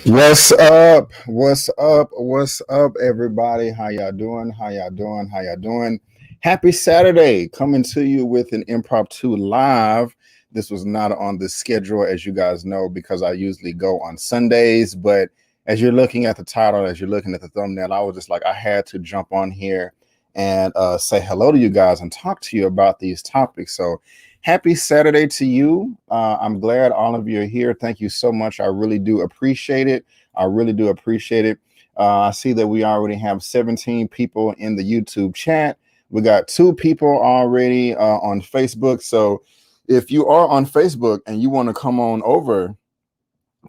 What's up? What's up? What's up, everybody? How y'all doing? How y'all doing? How y'all doing? Happy Saturday, coming to you with an impromptu live. This was not on the schedule, as you guys know, because I usually go on Sundays. But as you're looking at the title, as you're looking at the thumbnail, I was just like, I had to jump on here and say hello to you guys and talk to you about these topics. So happy Saturday to you. I'm glad all of you are here. Thank you so much. I really do appreciate it. I really do appreciate it. I see that we already have 17 people in the YouTube chat. We got 2 people already on Facebook. So if you are on Facebook and you want to come on over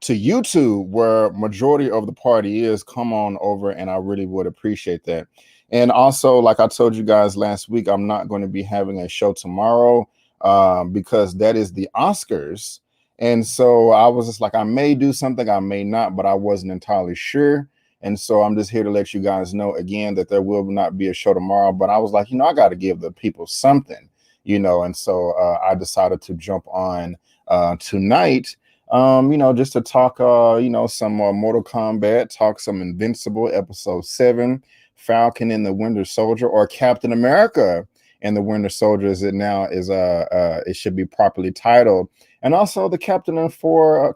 to YouTube, where majority of the party is, come on over, and I really would appreciate that. And also, like I told you guys last week, I'm not going to be having a show tomorrow because that is the Oscars. And so I was just like, I may do something, I may not, but I wasn't entirely sure. And so I'm just here to let you guys know again that there will not be a show tomorrow. But I was like, I got to give the people something, and so I decided to jump on tonight, just to talk, some Mortal Kombat, talk some Invincible, episode 7, Falcon and the Winter Soldier, or Captain America and the Winter Soldier, as it now is, it should be properly titled. And also the Captain 4.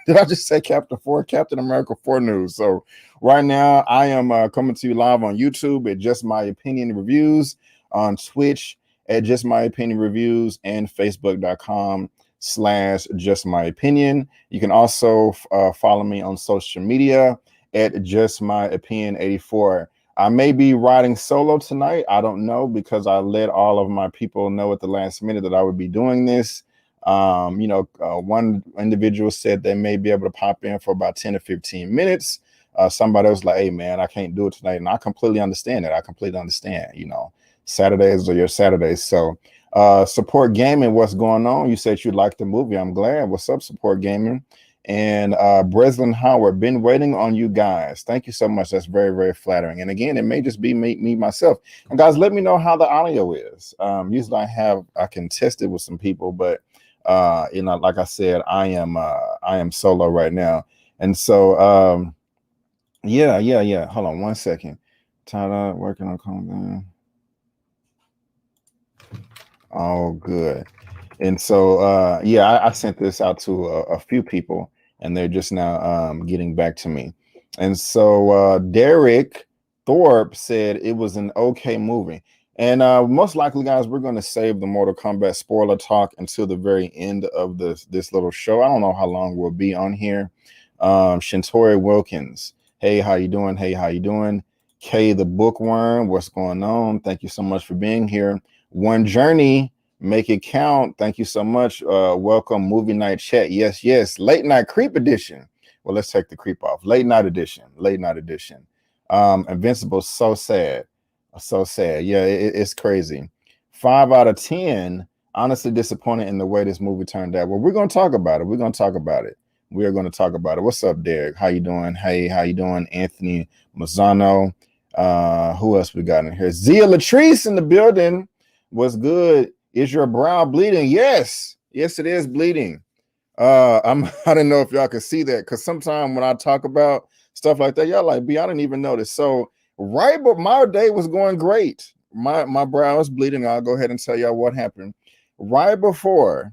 Did I just say Captain 4? Captain America 4 news. So right now I am coming to you live on YouTube at Just My Opinion Reviews, on Twitch at Just My Opinion Reviews, and Facebook.com/Just My Opinion. You can also follow me on social media at Just My Opinion 84. I may be riding solo tonight. I don't know, because I let all of my people know at the last minute that I would be doing this. One individual said they may be able to pop in for about 10 or 15 minutes. Somebody was like, hey man, I can't do it tonight. And I completely understand it. I completely understand, Saturdays are your Saturdays. So Support Gaming, what's going on? You said you liked the movie. I'm glad. What's up, Support Gaming? And Breslin Howard, been waiting on you guys. Thank you so much. That's very, very flattering. And again, it may just be me myself. And guys, let me know how the audio is. Usually I can test it with some people, but like I said, I am solo right now. And so yeah. Hold on one second. Tyler working on Kombat. Oh, good. And so I sent this out to a few people, and they're just now getting back to me. And so Derek Thorpe said it was an okay movie. And most likely, guys, we're going to save the Mortal Kombat spoiler talk until the very end of this little show. I don't know how long we'll be on here. Shintori Wilkins, hey, how you doing? Hey, how you doing? Kay the Bookworm, what's going on? Thank you so much for being here. One Journey, make it count. Thank you so much. Welcome, movie night chat. Yes, yes. Late night creep edition. Well, let's take the creep off. Late night edition. Late night edition. Invincible, so sad. So sad. Yeah, it's crazy. 5 out of 10. Honestly disappointed in the way this movie turned out. Well, we're gonna talk about it. We're gonna talk about it. We are going to talk about it. What's up, Derek? How you doing? Hey, how you doing? Anthony Mazzano. Who else we got in here? Zia Latrice in the building. What's good? Is your brow bleeding? Yes. Yes, it is bleeding. I don't know if y'all can see that, because sometimes when I talk about stuff like that, y'all like, B, I didn't even notice. So right, but my day was going great. My brow is bleeding. I'll go ahead and tell y'all what happened. Right before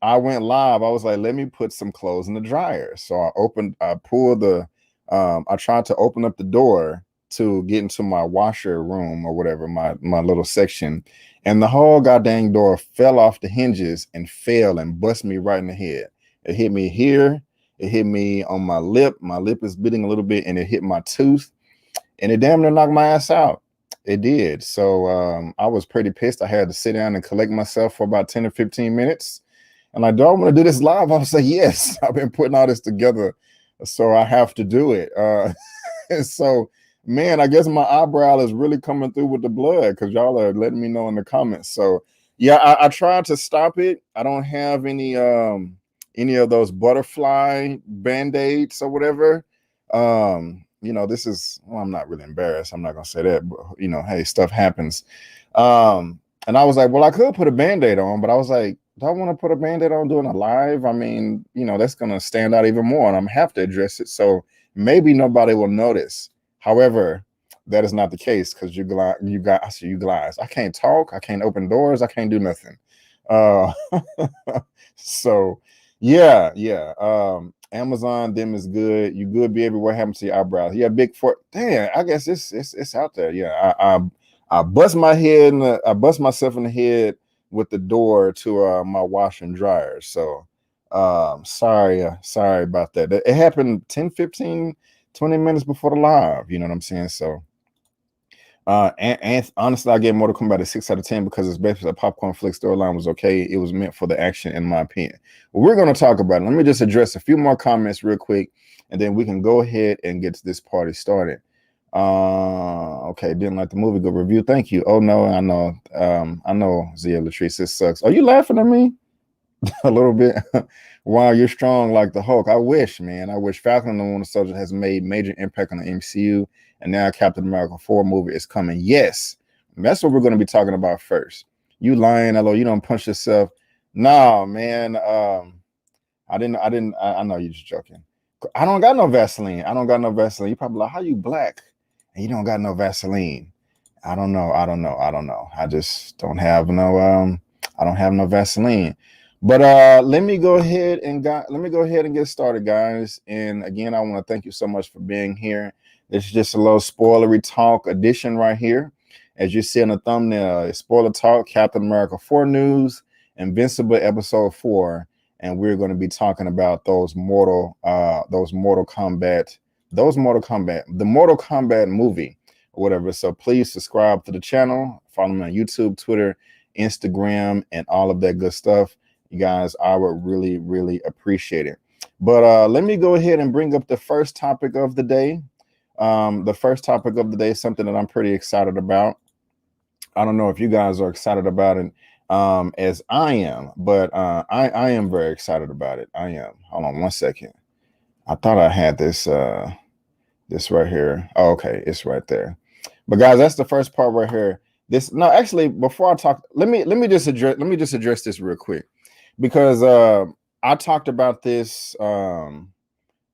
I went live, I was like, let me put some clothes in the dryer. So I tried to open up the door to get into my washer room or whatever, my little section. And the whole goddamn door fell off the hinges and fell and bust me right in the head. It hit me here. It hit me on my lip. My lip is bleeding a little bit, and it hit my tooth. And it damn near knocked my ass out. It did. So I was pretty pissed. I had to sit down and collect myself for about 10 or 15 minutes. And like, do I want to do this live? I was like, yes, I've been putting all this together, so I have to do it. And so, man, I guess my eyebrow is really coming through with the blood, because y'all are letting me know in the comments. So, yeah, I tried to stop it. I don't have any of those butterfly Band-Aids or whatever. You know, this is, well, I'm not really embarrassed. I'm not going to say that, but, you know, hey, stuff happens. And I was like, well, I could put a Band-Aid on, but I was like, do I want to put a Band-Aid on doing a live? I mean, you know, that's going to stand out even more, and I'm have to address it. So maybe nobody will notice. However, that is not the case, because you guys, I can't talk. I can't open doors. I can't do nothing. So yeah. Amazon, them is good. You good, be everywhere. Happens to your eyebrows. Yeah, big for. Damn, I guess it's out there. Yeah, I bust my head I bust myself in the head with the door to my washer and dryer. So sorry about that. It happened 10, 15, 20 minutes before the live. You know what I'm saying? So and honestly, I gave Mortal Kombat a 6 out of 10 because it's basically a popcorn flick. Storyline was okay. It was meant for the action, in my opinion. Well, we're going to talk about it. Let me just address a few more comments real quick, and then we can go ahead and get this party started. Okay, didn't like the movie. Good review. Thank you. Oh no, I know. I know, Zia Latrice, this sucks. Are you laughing at me? A little bit. Wow, you're strong like the Hulk. I wish, man. I wish Falcon and the Winter Soldier has made major impact on the MCU, and now Captain America 4 movie is coming. Yes, that's what we're going to be talking about first. You lying, hello? You don't punch yourself. No, man. I know you're just joking. I don't got no Vaseline. You probably like, how you black and you don't got no Vaseline? I don't know. I just don't have no. I don't have no Vaseline. But let me go ahead and get started, guys. And again, I want to thank you so much for being here. This is just a little spoilery talk edition right here. As you see in the thumbnail, it's spoiler talk, Captain America 4 news, Invincible episode 4, and we're going to be talking about the Mortal Kombat movie or whatever. So please subscribe to the channel, follow me on YouTube, Twitter, Instagram, and all of that good stuff. You guys, I would really, really appreciate it. But let me go ahead and bring up the first topic of the day. The first topic of the day is something that I'm pretty excited about. I don't know if you guys are excited about it as I am, but I am very excited about it. I am. Hold on one second. I thought I had this this right here. Oh, okay, it's right there. But guys, that's the first part right here. Actually, before I talk, let me just address this real quick, because I talked about this on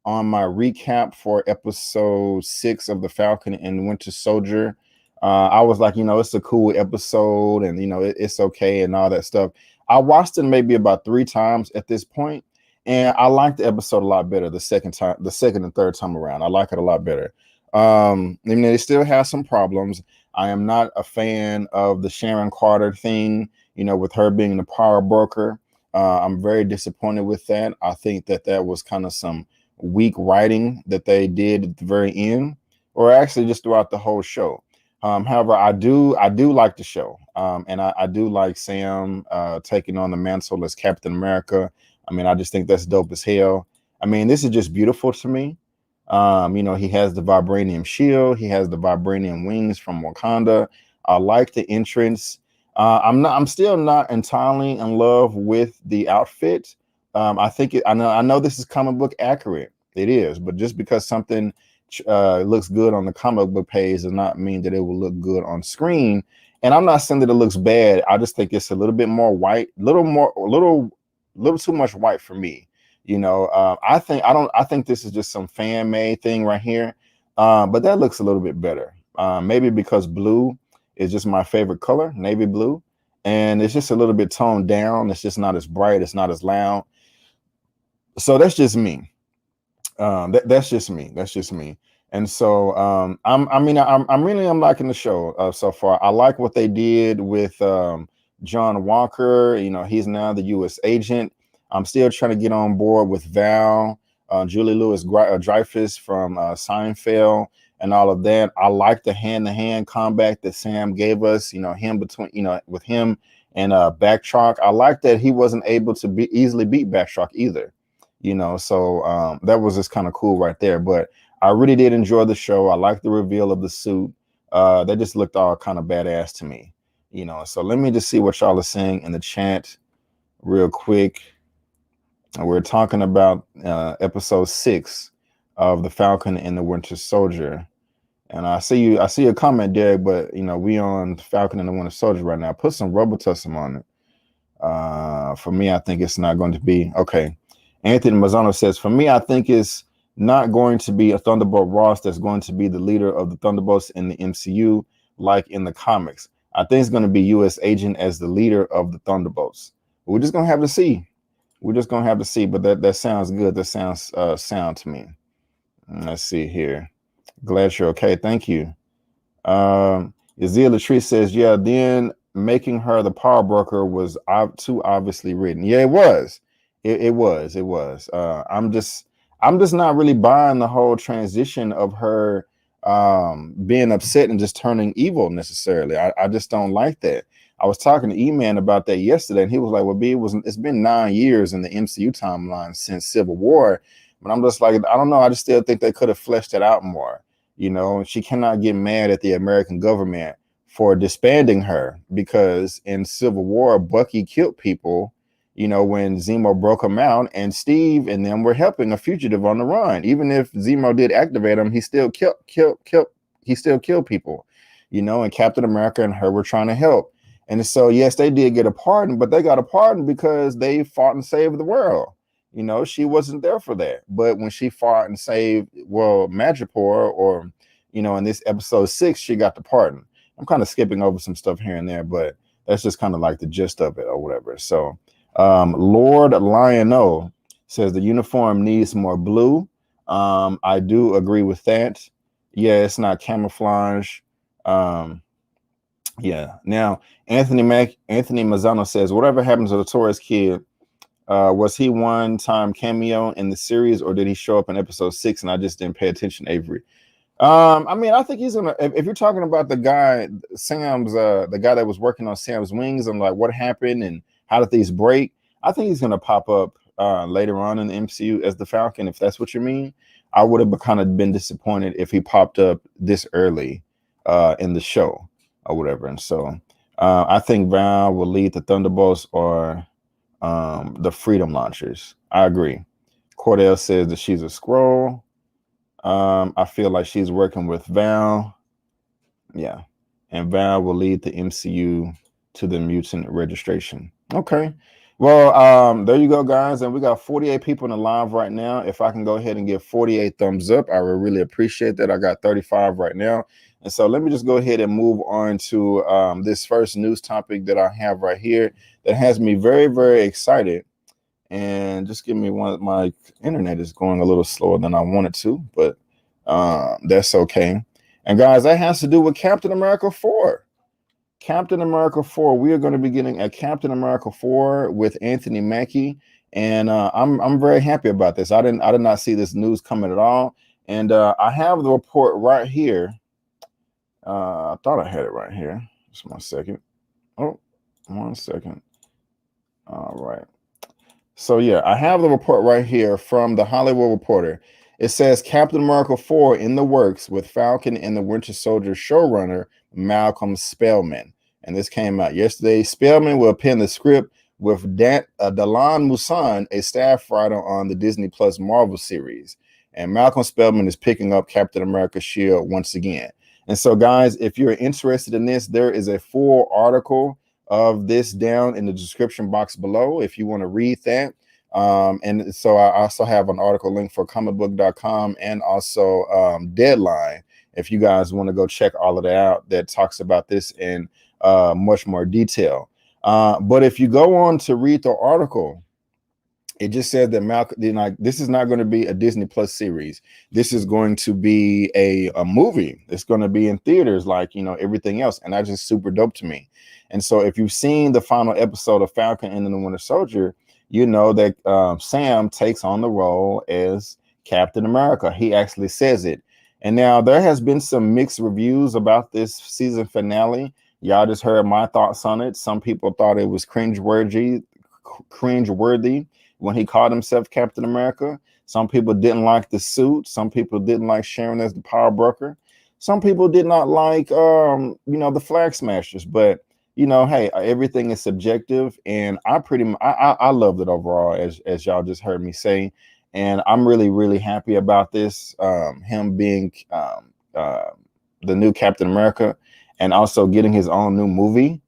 my recap for episode 6 of the Falcon and Winter Soldier. I was like, it's a cool episode, and it's okay and all that stuff. I watched it maybe about 3 times at this point, and I liked the episode a lot better the second and third time around. I like it a lot better. I mean, it still has some problems. I am not a fan of the Sharon Carter thing, with her being the power broker. I'm very disappointed with that. I think that was kind of some weak writing that they did at the very end, or actually just throughout the whole show. However, I do like the show, and I do like Sam taking on the mantle as Captain America. I mean, I just think that's dope as hell. I mean, this is just beautiful to me. You know, he has the vibranium shield, he has the vibranium wings from Wakanda. I like the entrance. I'm still not entirely in love with the outfit. I think I know this is comic book accurate. It is, but just because something looks good on the comic book page does not mean that it will look good on screen. And I'm not saying that it looks bad. I just think it's a little bit more white, little too much white for me. You know, I think this is just some fan made thing right here. But that looks a little bit better. Maybe because blue is just my favorite color, navy blue. And it's just a little bit toned down. It's just not as bright. It's not as loud. So that's just me. That's just me. That's just me. And so I'm really liking the show so far. I like what they did with John Walker. You know, he's now the U.S. agent. I'm still trying to get on board with Val, Julie Louis-Dreyfus from Seinfeld, and all of that. I like the hand-to-hand combat that Sam gave us. You know, with him and Backtrack. I like that he wasn't able to easily beat Backtrack either. You know, so that was just kind of cool right there. But I really did enjoy the show. I like the reveal of the suit. That just looked all kind of badass to me. You know, so let me just see what y'all are saying in the chat real quick. We're talking about episode 6 of The Falcon and the Winter Soldier. And I see a comment there, but you know, we on Falcon and the Winter Soldier right now. Put some rubber tussle on it. For me, I think it's not going to be okay. Anthony Mazzano says, for me, I think it's not going to be a Thunderbolt Ross that's going to be the leader of the Thunderbolts in the MCU, like in the comics. I think it's going to be U.S. Agent as the leader of the Thunderbolts. We're just going to have to see. We're just going to have to see, but that sounds good. That sounds sound to me. Let's see here. Glad you're okay. Thank you. Azia Latrice says, yeah, then making her the power broker was too obviously written. Yeah, it was. It was. I'm just not really buying the whole transition of her being upset and just turning evil necessarily. I just don't like that. I was talking to Eman about that yesterday, and he was like, well, it's been 9 years in the MCU timeline since Civil War. But I'm just like, I don't know. I just still think they could have fleshed it out more. You know, she cannot get mad at the American government for disbanding her, because in Civil War, Bucky killed people. You know, when Zemo broke him out, and Steve and them were helping a fugitive on the run. Even if Zemo did activate him, he still killed people, you know, and Captain America and her were trying to help. And so, yes, they did get a pardon, but they got a pardon because they fought and saved the world. You know, she wasn't there for that. But when she fought and saved, well, Madripoor, or, you know, in this episode 6, she got the pardon. I'm kind of skipping over some stuff here and there, but that's just kind of like the gist of it or whatever. So, Lord Lionel says the uniform needs more blue. I do agree with that. Yeah, it's not camouflage. Yeah. Now, Anthony Mazzano says, whatever happens to the Torres kid, was he one-time cameo in the series, or did he show up in episode 6 and I just didn't pay attention, Avery? I mean, I think he's gonna. If you're talking about the guy, Sam's, the guy that was working on Sam's wings, and like what happened and how did these break, I think he's gonna pop up later on in the MCU as the Falcon. If that's what you mean, I would have kind of been disappointed if he popped up this early in the show or whatever. And so I think Val will lead the Thunderbolts or the Freedom Launchers. I agree. Cordell says that she's a Skrull. I feel like she's working with Val. Yeah. And Val will lead the MCU to the mutant registration. Okay. Well, there you go, guys. And we got 48 people in the live right now. If I can go ahead and give 48 thumbs up, I would really appreciate that. I got 35 right now. And so let me just go ahead and move on to this first news topic that I have right here that has me very, very excited. And just give me one. My internet is going a little slower than I wanted to, but that's okay. And guys, that has to do with Captain America 4. Captain America 4. We are going to be getting a Captain America 4 with Anthony Mackie, and I'm very happy about this. I did not see this news coming at all, and I have the report right here. I thought I had it right here. Just 1 second. Oh, 1 second. All right. So yeah, I have the report right here from the Hollywood Reporter. It says Captain America 4 in the works with Falcon and the Winter Soldier showrunner Malcolm Spellman. And this came out yesterday. Spellman will pen the script with Dalan Musan, a staff writer on the Disney Plus Marvel series. And Malcolm Spellman is picking up Captain America Shield once again. And so, guys, if you're interested in this, there is a full article of this down in the description box below if you want to read that. And so I also have an article link for comicbook.com and also Deadline if you guys want to go check all of that out that talks about this in much more detail. But if you go on to read the article, it just said that Malcolm, this is not going to be a Disney Plus series. This is going to be a movie. It's going to be in theaters like, everything else. And that's just super dope to me. And so if you've seen the final episode of Falcon and the Winter Soldier, you know that Sam takes on the role as Captain America. He actually says it. And now there has been some mixed reviews about this season finale. Y'all just heard my thoughts on it. Some people thought it was cringeworthy when he called himself Captain America. Some people didn't like the suit. Some people didn't like Sharon as the power broker. Some people did not like, the flag smashers. But, hey, everything is subjective. And I loved it overall, as y'all just heard me say. And I'm really, really happy about this, him being the new Captain America and also getting his own new movie.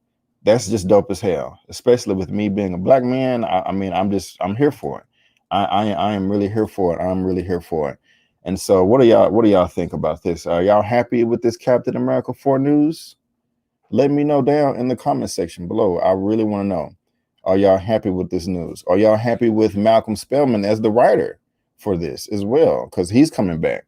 That's just dope as hell, especially with me being a black man. I'm here for it. I am really here for it. I'm really here for it. And so what do y'all think about this? Are y'all happy with this Captain America 4 news? Let me know down in the comment section below. I really want to know. Are y'all happy with this news? Are y'all happy with Malcolm Spellman as the writer for this as well? Because he's coming back.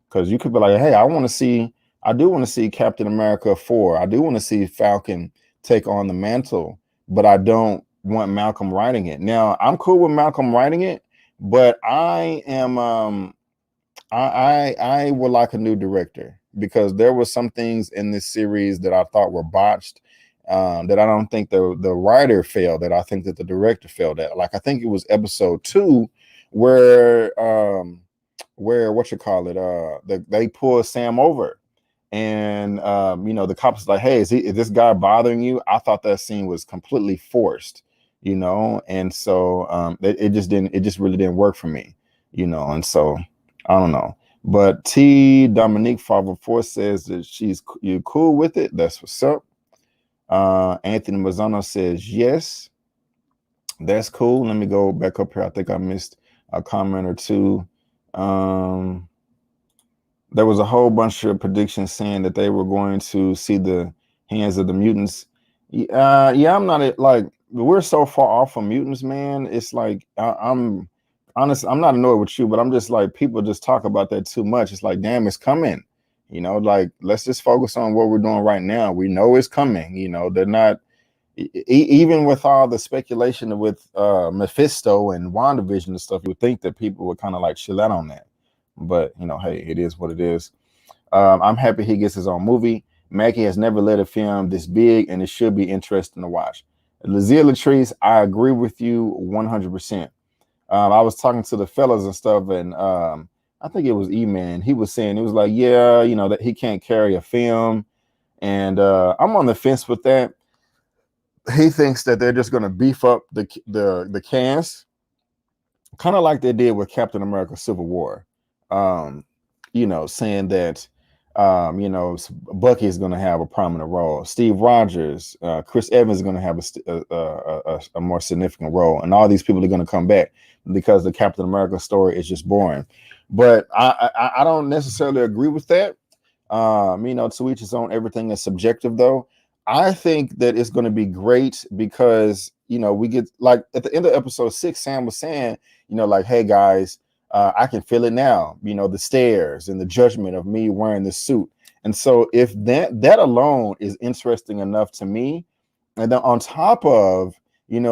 Because you could be like, hey, I do want to see Captain America 4. I do want to see Falcon take on the mantle, but I don't want Malcolm writing it. Now, I'm cool with Malcolm writing it, but I am I would like a new director because there were some things in this series that I thought were botched, that I don't think the writer failed, that I think that the director failed at. Like I think it was episode 2 where they pulled Sam over. And the cops like, hey, is this guy bothering you? I thought that scene was completely forced, and so it just really didn't work for me, and so I don't know. But T Dominique 504 says that you cool with it. That's what's up. Anthony Mazzano says yes, that's cool. Let me go back up here. I think I missed a comment or two. There was a whole bunch of predictions saying that they were going to see the hands of the mutants. I'm not like, we're so far off from mutants, man. It's like, I'm honest. I'm not annoyed with you, but I'm just like, people just talk about that too much. It's like, damn, it's coming, like, let's just focus on what we're doing right now. We know it's coming, they're not, even with all the speculation with Mephisto and WandaVision and stuff, you would think that people would kind of like chill out on that. But, hey, it is what it is. I'm happy he gets his own movie. Mackie has never led a film this big, and it should be interesting to watch. Lazia Latrice, I agree with you 100%. I was talking to the fellas and stuff, and I think it was Eman. He was saying, it was like, yeah, that he can't carry a film. And I'm on the fence with that. He thinks that they're just going to beef up the cast, kind of like they did with Captain America Civil War. Saying that, Bucky is going to have a prominent role. Steve Rogers, Chris Evans is going to have a more significant role. And all these people are going to come back because the Captain America story is just boring. But I don't necessarily agree with that. To each his own, everything is subjective, though. I think that it's going to be great because, we get, like, at the end of episode 6, Sam was saying, like, hey, guys, I can feel it now, the stares and the judgment of me wearing the suit. And so if that alone is interesting enough to me, and then on top of, just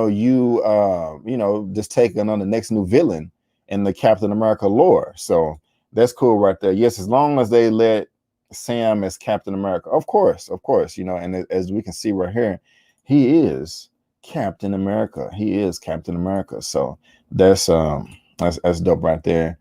taking on the next new villain in the Captain America lore. So that's cool right there. Yes, as long as they let Sam as Captain America. Of course, you know, and as we can see right here, he is Captain America. He is Captain America. So that's dope right there.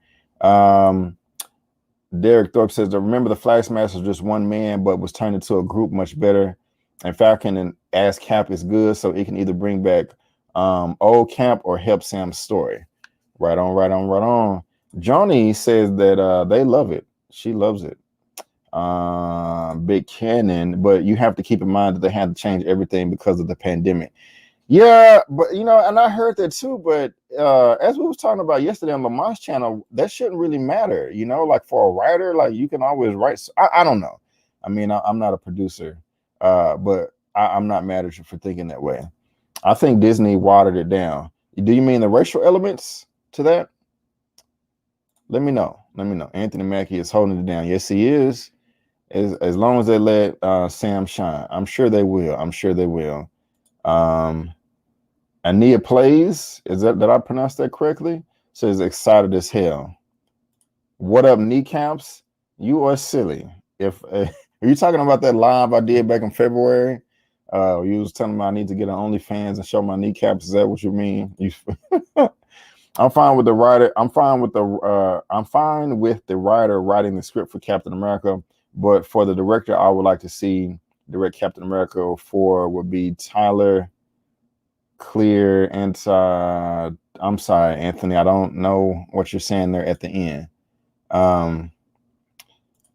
Derek Thorpe says, remember the Flag Smash was just one man, but was turned into a group much better. And Falcon and as Cap is good, so it can either bring back old Cap or help Sam's story. Right on. Joni says that they love it. She loves it. Big Cannon, but you have to keep in mind that they had to change everything because of the pandemic. Yeah, but you know, and I heard that too, but as we was talking about yesterday on Lamont's channel, that shouldn't really matter, you know, like for a writer, like you can always write. I don't know. I mean, I'm not a producer, but I'm not mad at you for thinking that way. I think Disney watered it down. Do you mean the racial elements to that? Let me know. Anthony Mackie is holding it down. Yes, he is. As long as they let Sam shine, I'm sure they will. Ania Plays, did I pronounce that correctly? Says excited as hell. What up, kneecaps? You are silly. If are you talking about that live I did back in February? You was telling me I need to get on OnlyFans and show my kneecaps. Is that what you mean? I'm fine with the writer. I'm fine with the writer writing the script for Captain America. But for the director, I would like to see direct Captain America 4 would be Tyler Clear. And I'm sorry, Anthony, I don't know what you're saying there at the end.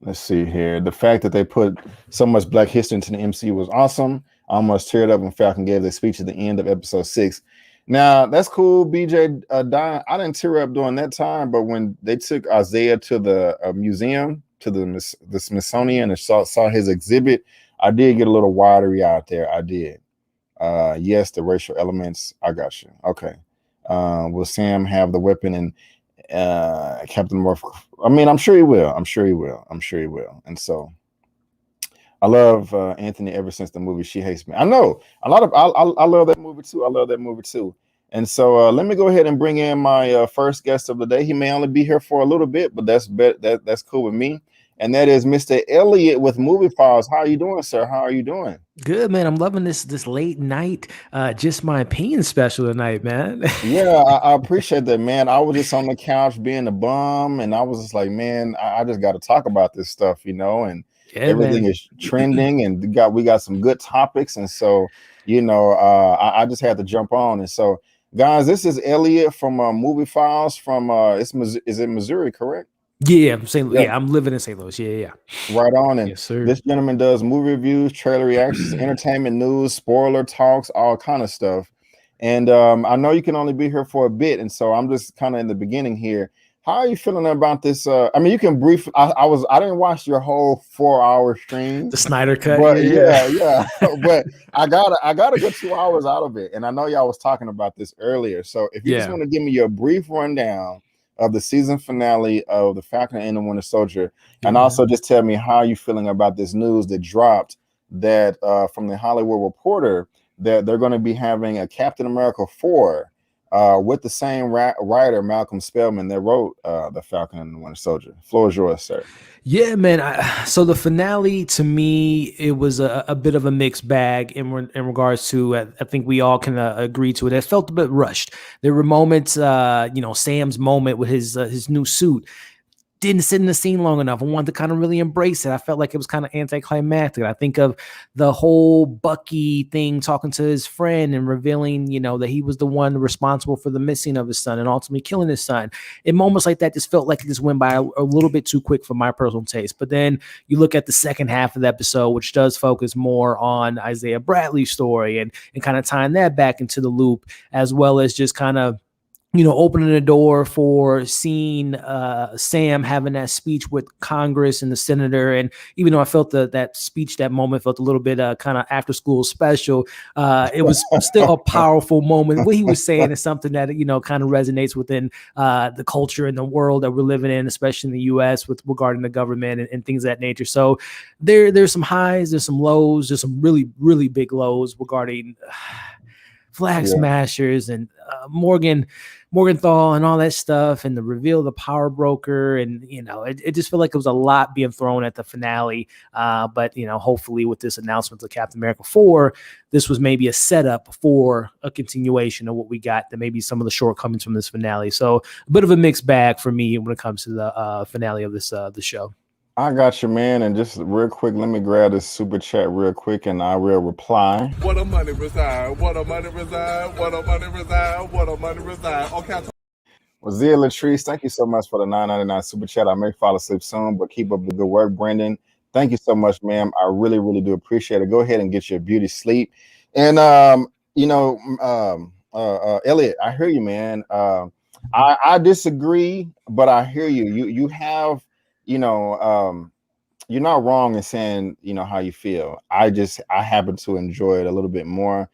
Let's see here. The fact that they put so much Black history into the MCU was awesome. I almost teared up when Falcon gave the speech at the end of episode 6. Now, that's cool, BJ. Diane, I didn't tear up during that time, but when they took Isaiah to the museum, to the Smithsonian, and saw his exhibit, I did get a little watery out there. I did. Yes, the racial elements. I got you. Okay. Will Sam have the weapon and Captain America? I mean, I'm sure he will. And so I love Anthony ever since the movie She Hates Me. I know a lot of I love that movie too. And so let me go ahead and bring in my first guest of the day. He may only be here for a little bit, but that's cool with me. And that is Mr. Elliot with Movie Files. How are you doing, sir? How are you doing? Good, man. I'm loving this late night, just my opinion special tonight, man. Yeah, I appreciate that, man. I was just on the couch being a bum, and I was just like, man, I just got to talk about this stuff, you know, and everything is trending, and we got some good topics, and so, you know, I just had to jump on. And so, guys, this is Elliot from Movie Files from is it Missouri, correct? Yeah, I'm living in St. Louis. Yeah. Right on. And yes, sir. This gentleman does movie reviews, trailer reactions, entertainment news, spoiler talks, all kind of stuff. And I know you can only be here for a bit, and so I'm just kind of in the beginning here. How are you feeling about this? I mean, you can brief. I didn't watch your whole 4-hour stream, the Snyder cut. But yeah. But I got a good 2 hours out of it, and I know y'all was talking about this earlier. So if you just want to give me your brief rundown of the season finale of The Falcon and the Winter Soldier, and also just tell me how you feeling about this news that dropped that from the Hollywood Reporter that they're going to be having a Captain America 4 with the same writer, Malcolm Spellman, that wrote The Falcon and the Winter Soldier. Floor is yours, sir. Yeah, man. So the finale, to me, it was a bit of a mixed bag in regards to, I think we all can agree to it. It felt a bit rushed. There were moments, Sam's moment with his new suit didn't sit in the scene long enough. I wanted to kind of really embrace it. I felt like it was kind of anticlimactic. I think of the whole Bucky thing, talking to his friend and revealing, that he was the one responsible for the missing of his son and ultimately killing his son. In moments like that, just felt like it just went by a little bit too quick for my personal taste. But then you look at the second half of the episode, which does focus more on Isaiah Bradley's story and kind of tying that back into the loop, as well as just kind of opening the door for seeing Sam having that speech with Congress and the senator. And even though I felt that speech, that moment felt a little bit kind of after school special, it was still a powerful moment. What he was saying is something that, kind of resonates within the culture and the world that we're living in, especially in the U.S. with regarding the government and things of that nature. So there's some highs, there's some lows, there's some really, really big lows regarding Flag Smashers and Morgenthau and all that stuff, and the reveal of the power broker, and it just felt like it was a lot being thrown at the finale. But hopefully with this announcement of Captain America 4, this was maybe a setup for a continuation of what we got, that maybe some of the shortcomings from this finale. So a bit of a mixed bag for me when it comes to the finale of this the show. I got you, man. And just real quick, let me grab this super chat real quick and I will reply. What a money reside, what a money reside, what a money reside, what a money reside. Okay. Well, Zia Latrice, thank you so much for the $9.99 super chat. I may fall asleep soon, but keep up the good work, Brendan. Thank you so much, ma'am. I really, really do appreciate it. Go ahead and get your beauty sleep. And Elliot, I hear you, man. I disagree, but I hear you. You have, you're not wrong in saying, how you feel. I happen to enjoy it a little bit more.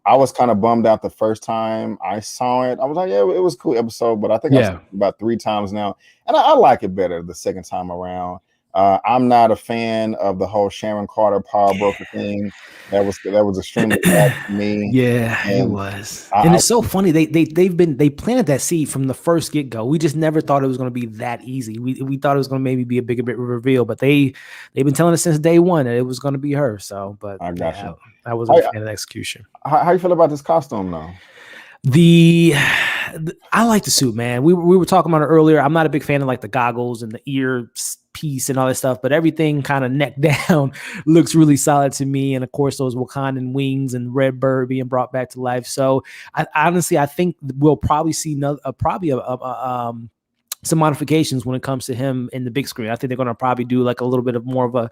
I was kind of bummed out the first time I saw it. I was like, yeah, it was a cool episode, but I think I've seen it about 3 times now, and I like it better the second time around. I'm not a fan of the whole Sharon Carter power broker thing. That was extremely bad for me. Yeah, it was. And it's so funny. They planted that seed from the first get-go. We just never thought it was going to be that easy. We thought it was going to maybe be a bigger bit reveal, but they've been telling us since day one that it was going to be her. So, but I got you. I wasn't a fan of the execution. How you feel about this costume though? I like the suit, man. We were talking about it earlier. I'm not a big fan of like the goggles and the ear piece and all that stuff, but everything kind of neck down looks really solid to me. And of course, those Wakandan wings and Red Bird being brought back to life. So I think we'll probably see some modifications when it comes to him in the big screen. I think they're going to probably do like a little bit of more of a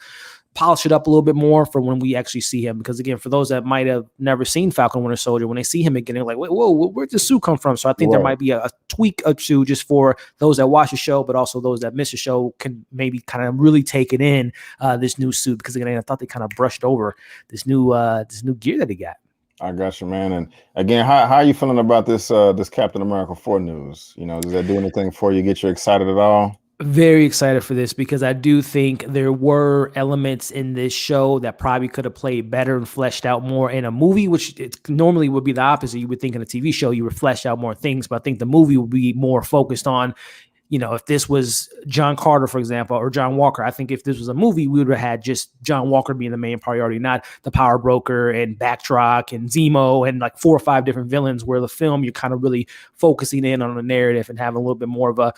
polish it up a little bit more for when we actually see him. Because again, for those that might have never seen Falcon Winter Soldier, when they see him again, they're like, whoa, where'd the suit come from? So I think there might be a tweak or two just for those that watch the show, but also those that miss the show can maybe kind of really take it in, this new suit. Because again, I thought they kind of brushed over this new gear that he got. I got you, man. And again, how are you feeling about this Captain America 4 news? Does that do anything for you? Get you excited at all? Very excited for this because I do think there were elements in this show that probably could have played better and fleshed out more in a movie, which it normally would be the opposite. You would think in a TV show you would flesh out more things, but I think the movie would be more focused on, if this was John Carter, for example, or John Walker. I think if this was a movie, we would have had just John Walker being the main priority, not the power broker and Backtrack and Zemo and like 4 or 5 different villains, where the film, you're kind of really focusing in on the narrative and having a little bit more of an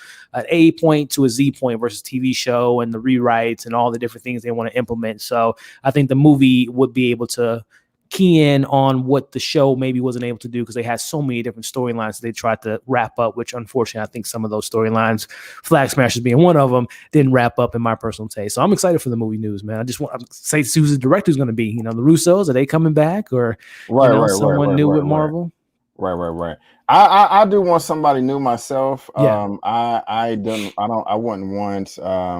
A point to a Z point versus TV show and the rewrites and all the different things they want to implement. So I think the movie would be able to key in on what the show maybe wasn't able to do because they had so many different storylines they tried to wrap up, which unfortunately I think some of those storylines, Flag Smashers being one of them, didn't wrap up in my personal taste. So I'm excited for the movie news, man. I just want to say who's the director's going to be. The Russos, are they coming back, or someone new with Marvel? Right. I do want somebody new myself. Yeah. I wouldn't want. I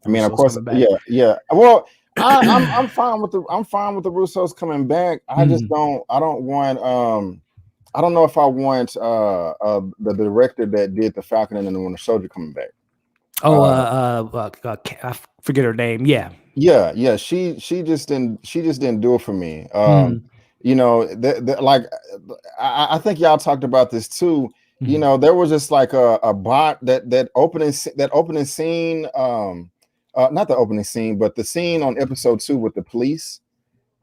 mean, of course, yeah. Well, I'm fine with the Russos coming back. I just don't. I don't want. I don't know if I want the director that did the Falcon and the Winter Soldier coming back. I forget her name. Yeah. She just didn't do it for me. Like I think y'all talked about this too. There was just like a bot that opening scene. Not the opening scene, but the scene on episode 2 with the police.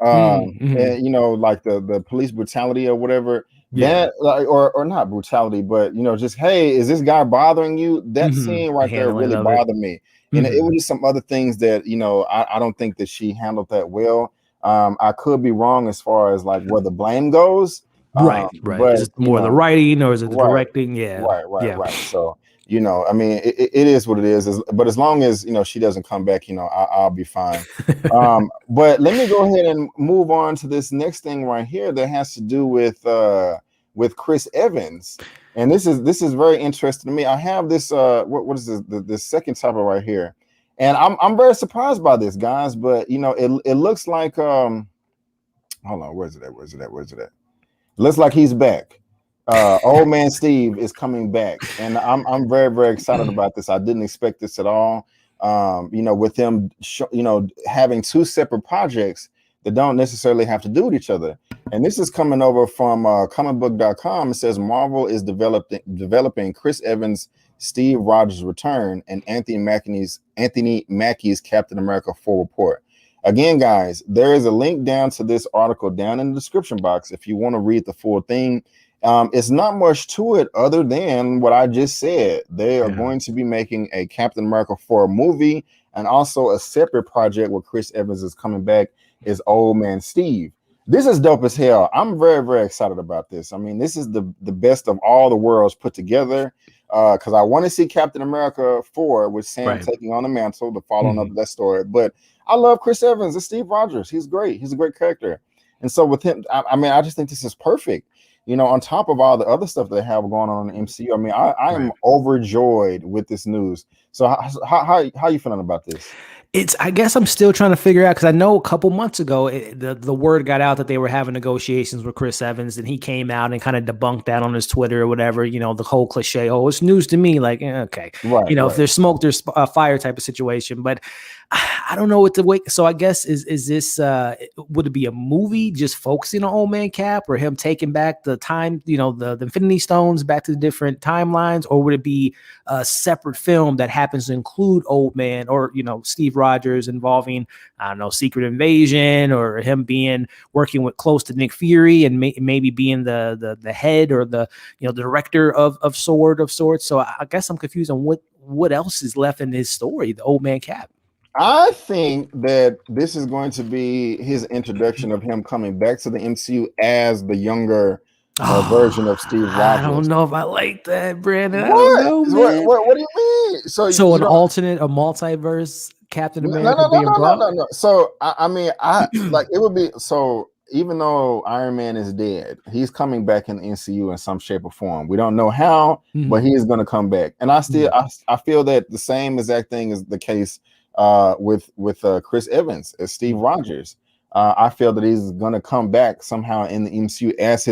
And like the police brutality or whatever. That or not brutality, but just, hey, is this guy bothering you? That scene right there really bothered me. And it was just some other things that I don't think that she handled that well. I could be wrong as far as like where the blame goes. Right. But, is it more the writing or is it the directing? Yeah. Right. So I mean, it is what it is. But as long as she doesn't come back, I'll be fine. But let me go ahead and move on to this next thing right here that has to do with Chris Evans, and this is very interesting to me. I have this what is this second topic right here, and I'm very surprised by this, guys. But it looks like hold on, where's it at? Looks like he's back. Old man Steve is coming back, and I'm very, very excited about this. I didn't expect this at all. With him, having 2 separate projects that don't necessarily have to do with each other. And this is coming over from comicbook.com. It says Marvel is developing Chris Evans' Steve Rogers return and Anthony Mackie's Captain America 4 report. Again, guys, there is a link down to this article down in the description box if you want to read the full thing. It's not much to it other than what I just said. They are going to be making a Captain America 4 movie and also a separate project where Chris Evans is coming back as Old Man Steve. This is dope as hell. I'm very, very excited about this. I mean, this is the best of all the worlds put together because I want to see Captain America 4 with Sam taking on the mantle to follow up that story. But I love Chris Evans and Steve Rogers. He's great. He's a great character. And so with him, I mean, I just think this is perfect. You know, on top of all the other stuff they have going on in the MCU. I mean, I am overjoyed with this news. So how you feeling about this? I guess I'm still trying to figure out because I know a couple months ago the word got out that they were having negotiations with Chris Evans, and he came out and kind of debunked that on his Twitter or whatever. You know, the whole cliche, "Oh, it's news to me." Like, okay, right, if there's smoke, there's fire type of situation. But I don't know what to wait. So I guess is this would it be a movie just focusing on Old Man Cap or him taking back the time, the Infinity Stones back to the different timelines, or would it be a separate film that happens to include Old Man or Steve Rogers involving, I don't know, Secret Invasion or him working with close to Nick Fury and maybe being the head or the director of sorts. So I guess I'm confused on what else is left in his story, the Old Man Cap. I think that this is going to be his introduction of him coming back to the MCU as the younger version of Steve Rogers. I don't know if I like that, Brandon. What? I don't know, man. What do you mean? So an alternate, a multiverse Captain America being brought? No. So I mean, like it would be so. Even though Iron Man is dead, he's coming back in the MCU in some shape or form. We don't know how, but he is going to come back. And I feel that the same exact thing is the case with Chris Evans as Steve Rogers. I feel that he's going to come back somehow in the MCU as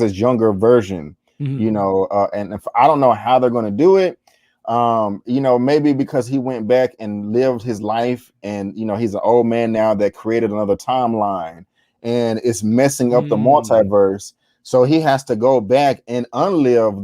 his younger version. And if I don't know how they're going to do it. Maybe because he went back and lived his life, and he's an old man now that created another timeline. And it's messing up the multiverse, so he has to go back and unlive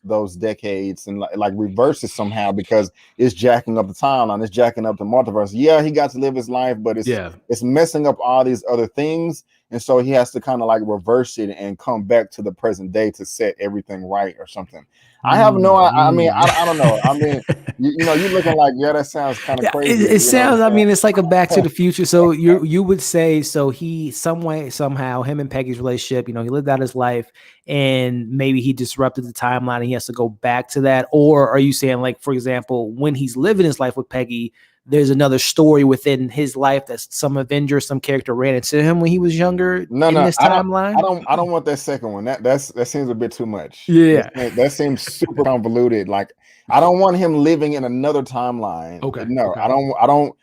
those decades and like reverse it somehow because it's jacking up the timeline, it's jacking up the multiverse. Yeah, he got to live his life, but it's messing up all these other things, and so he has to kind of like reverse it and come back to the present day to set everything right or something. I have no. I mean, I don't know. I mean, you're looking like, that sounds kind of crazy. It sounds. I mean, it's like a Back to the Future. So you would say so. He somehow him and Peggy's relationship. He lived out his life, and maybe he disrupted the timeline, and he has to go back to that. Or are you saying, like, for example, when he's living his life with Peggy, there's another story within his life that some Avenger, some character ran into him when he was younger this timeline? I don't want that second one. That seems a bit too much. Yeah. That seems super convoluted. Like, I don't want him living in another timeline. Okay. No, okay. I don't want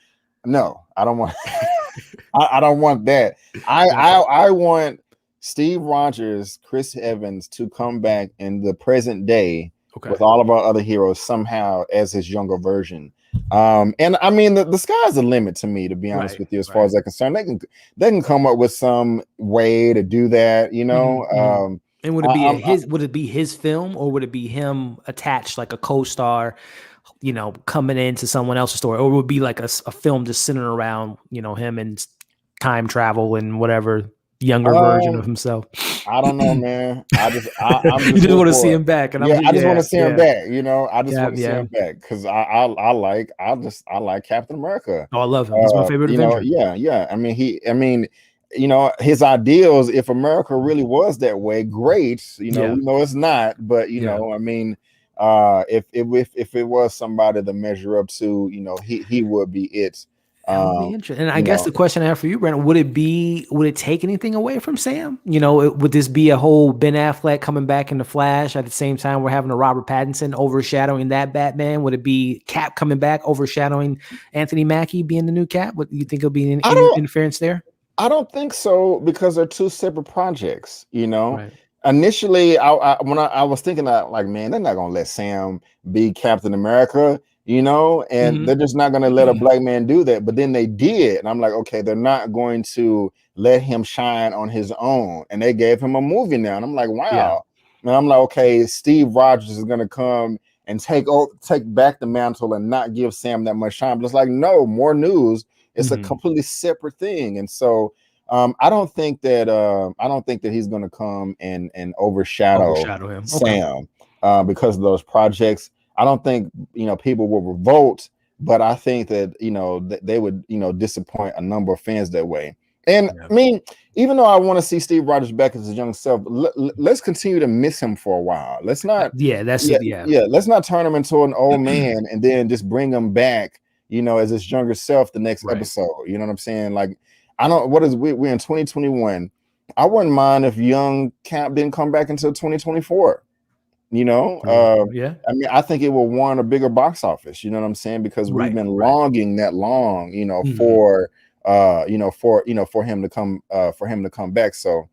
I don't want that. I want Steve Rogers, Chris Evans to come back in the present day with all of our other heroes somehow as his younger version. And I mean the sky's the limit to me, to be honest with you, as far as they're concerned. They can come up with some way to do that, and would it be his film, or would it be him attached like a co-star, coming into someone else's story, or would it be like a film just centered around him and time travel and whatever younger version of himself? I don't know, man. I'm just you just want to see him back, and I just want to see him back. I just want to see him back because I like Captain America. Oh, I love him. He's my favorite Avenger. Yeah. I mean, his ideals. If America really was that way, great. We know it's not, but I mean, if it was somebody to measure up to, he would be it. That would be interesting. And I guess the question I have for you, Brandon, would it take anything away from Sam? Would this be a whole Ben Affleck coming back in the Flash at the same time we're having a Robert Pattinson overshadowing that Batman? Would it be Cap coming back overshadowing Anthony Mackie being the new Cap? What do you think will be any interference there? I don't think so, because they're two separate projects, Right. Initially, when I was thinking that, like, man, they're not gonna let Sam be Captain America. and they're just not going to let a black man do that. But then they did. And I'm like, okay, they're not going to let him shine on his own. And they gave him a movie now. And I'm like, wow. Yeah. And I'm like, okay, Steve Rogers is going to come and take back the mantle and not give Sam that much shine. But it's like, no, more news. It's a completely separate thing. And so I don't think that he's going to come and overshadow him. Sam because of those projects. I don't think people will revolt, but I think that they would disappoint a number of fans that way. And I mean, even though I want to see Steve Rogers back as his young self, let's continue to miss him for a while. Let's not. Let's not turn him into an old man and then just bring him back, as his younger self the next episode. You know what I'm saying? Like, we're in 2021. I wouldn't mind if young Camp didn't come back until 2024. I mean, I think it will warrant a bigger box office. You know what I'm saying? Because we've been longing that long, for him to come back. So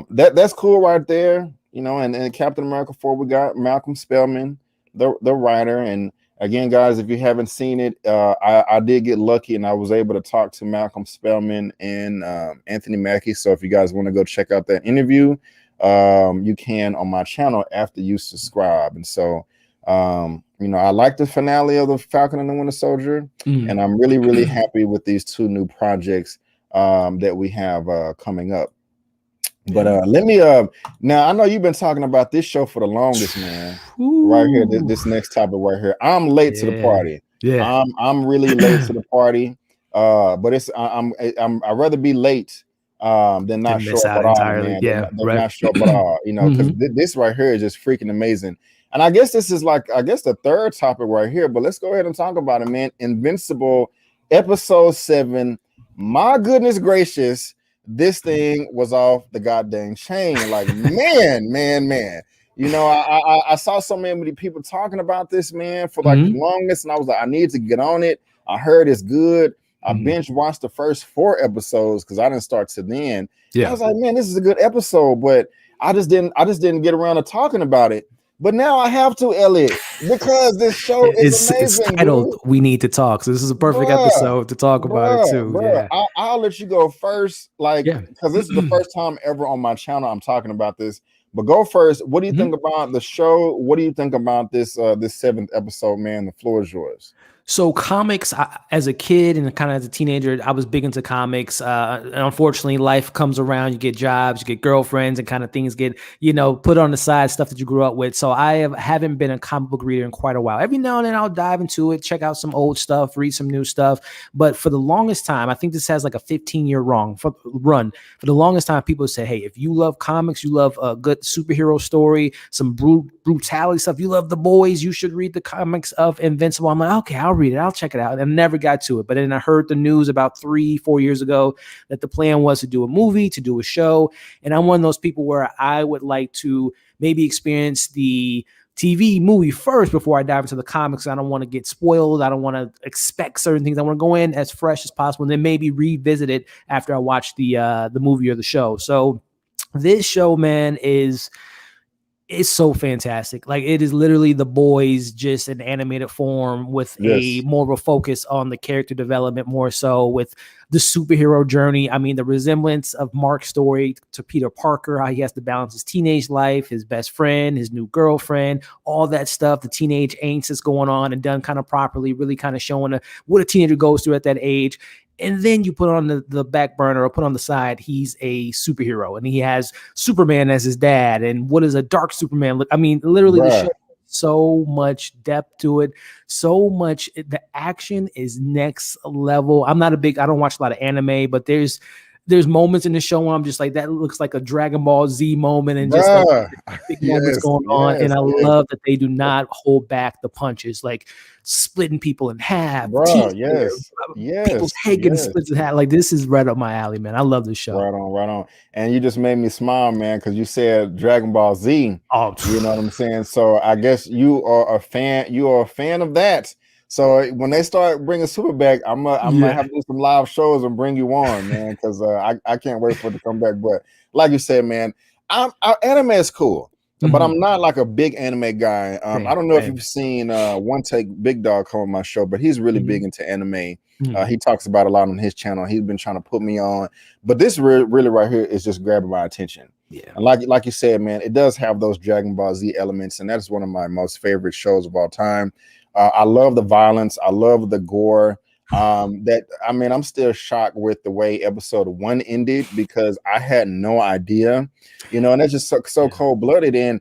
that's cool right there. And Captain America 4, we got Malcolm Spellman, the writer. And again, guys, if you haven't seen it, I did get lucky and I was able to talk to Malcolm Spellman and Anthony Mackie. So if you guys want to go check out that interview, you can on my channel after you subscribe. And so I like the finale of the Falcon and the Winter Soldier, and I'm really, really happy with these two new projects that we have coming up. But let me now, I know you've been talking about this show for the longest, man. Right here, this next topic right here. I'm late to the party. I'm really late to the party. But I'd rather be late than not show up at all, man. Than not show up at all, because this right here is just freaking amazing. And I guess this is the third topic right here, but let's go ahead and talk about it, man. Invincible episode 7. My goodness gracious, this thing was off the goddamn chain. Like, man. I saw so many people talking about this, man, for like the longest, and I was like, I need to get on it. I heard it's good. I binge watched the first 4 episodes because I didn't start to then. I was like, man, this is a good episode, but I just didn't get around to talking about it. But now I have to, Elliot, because this show is amazing. It's titled dude. We Need to Talk. So this is a perfect episode to talk about it too. Yeah. I'll let you go first, because this is the first time ever on my channel I'm talking about this. But go first. What do you think about the show? What do you think about this 7th episode, man? The floor is yours. So comics, as a kid and kind of as a teenager, I was big into comics. And unfortunately, life comes around. You get jobs, you get girlfriends, and kind of things get, put on the side, stuff that you grew up with. So I haven't been a comic book reader in quite a while. Every now and then I'll dive into it, check out some old stuff, read some new stuff. But for the longest time, I think this has like a 15-year run. For the longest time, people say, hey, if you love comics, you love a good superhero story, some brutality stuff, you love The Boys, you should read the comics of Invincible. I'm like, okay, I'll read it. I'll check it out. And I never got to it. But then I heard the news about 3-4 years ago that the plan was to do a movie, to do a show. And I'm one of those people where I would like to maybe experience the TV movie first before I dive into the comics. I don't want to get spoiled. I don't want to expect certain things. I want to go in as fresh as possible and then maybe revisit it after I watch the movie or the show. So this show, man, is so fantastic. Like, it is literally The Boys, just an animated form with a more of a focus on the character development, more so with the superhero journey. I mean, the resemblance of Mark's story to Peter Parker, how he has to balance his teenage life, his best friend, his new girlfriend, all that stuff, the teenage angst that's going on and done kind of properly, really kind of showing what a teenager goes through at that age. And then you put on the back burner or put on the side, he's a superhero and he has Superman as his dad. And what does a dark Superman look? I mean, literally the show, so much depth to it, so much. The action is next level. I don't watch a lot of anime, but there's moments in the show where I'm just like, that looks like a Dragon Ball Z moment and just big moments going on. And I love that they do not hold back the punches, like splitting people in half. People's head getting split in half. Like, this is right up my alley, man. I love this show. Right on. And you just made me smile, man, because you said Dragon Ball Z. Oh, you know what I'm saying? So I guess you are a fan of that. So when they start bringing Super back, I'm gonna have to do some live shows and bring you on, man, because I can't wait for it to come back. But like you said, man, our anime is cool. but I'm not like a big anime guy. I don't know if you've seen OneTakeBigDog come on my show, but he's really big into anime. He talks about a lot on his channel. He's been trying to put me on, but this really right here is just grabbing my attention. Yeah, and like you said, man, it does have those Dragon Ball Z elements, and that's one of my most favorite shows of all time. I love the violence. I love the gore. I'm still shocked with the way episode 1 ended, because I had no idea, and that's just so cold-blooded. And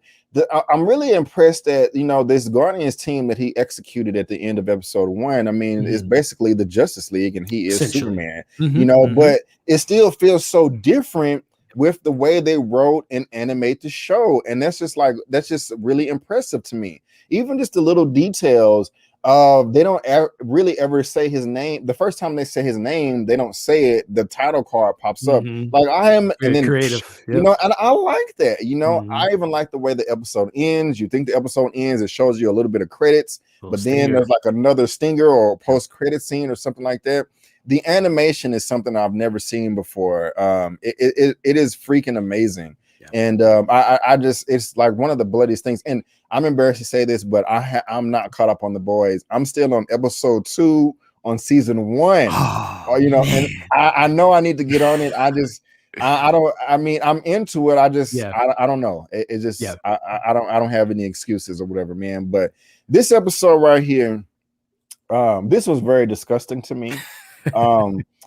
I'm really impressed that this Guardians team that he executed at the end of episode 1. Is basically the Justice League, and he is Superman. But it still feels so different with the way they wrote and animate the show, and that's just really impressive to me. Even just the little details. They don't really ever say his name. The first time they say his name, they don't say it. The title card pops up. Like, I am, and then creative, and I like that. I even like the way the episode ends. You think the episode ends, it shows you a little bit of credits, but then there's like another stinger or post-credit scene or something like that. The animation is something I've never seen before. It is freaking amazing. And I just, it's like one of the bloodiest things. And I'm embarrassed to say this, but I'm not caught up on The Boys. I'm still on episode 2 on season 1. And I know I need to get on it. I'm into it. I don't know. I don't have any excuses or whatever, man. But this episode right here, this was very disgusting to me.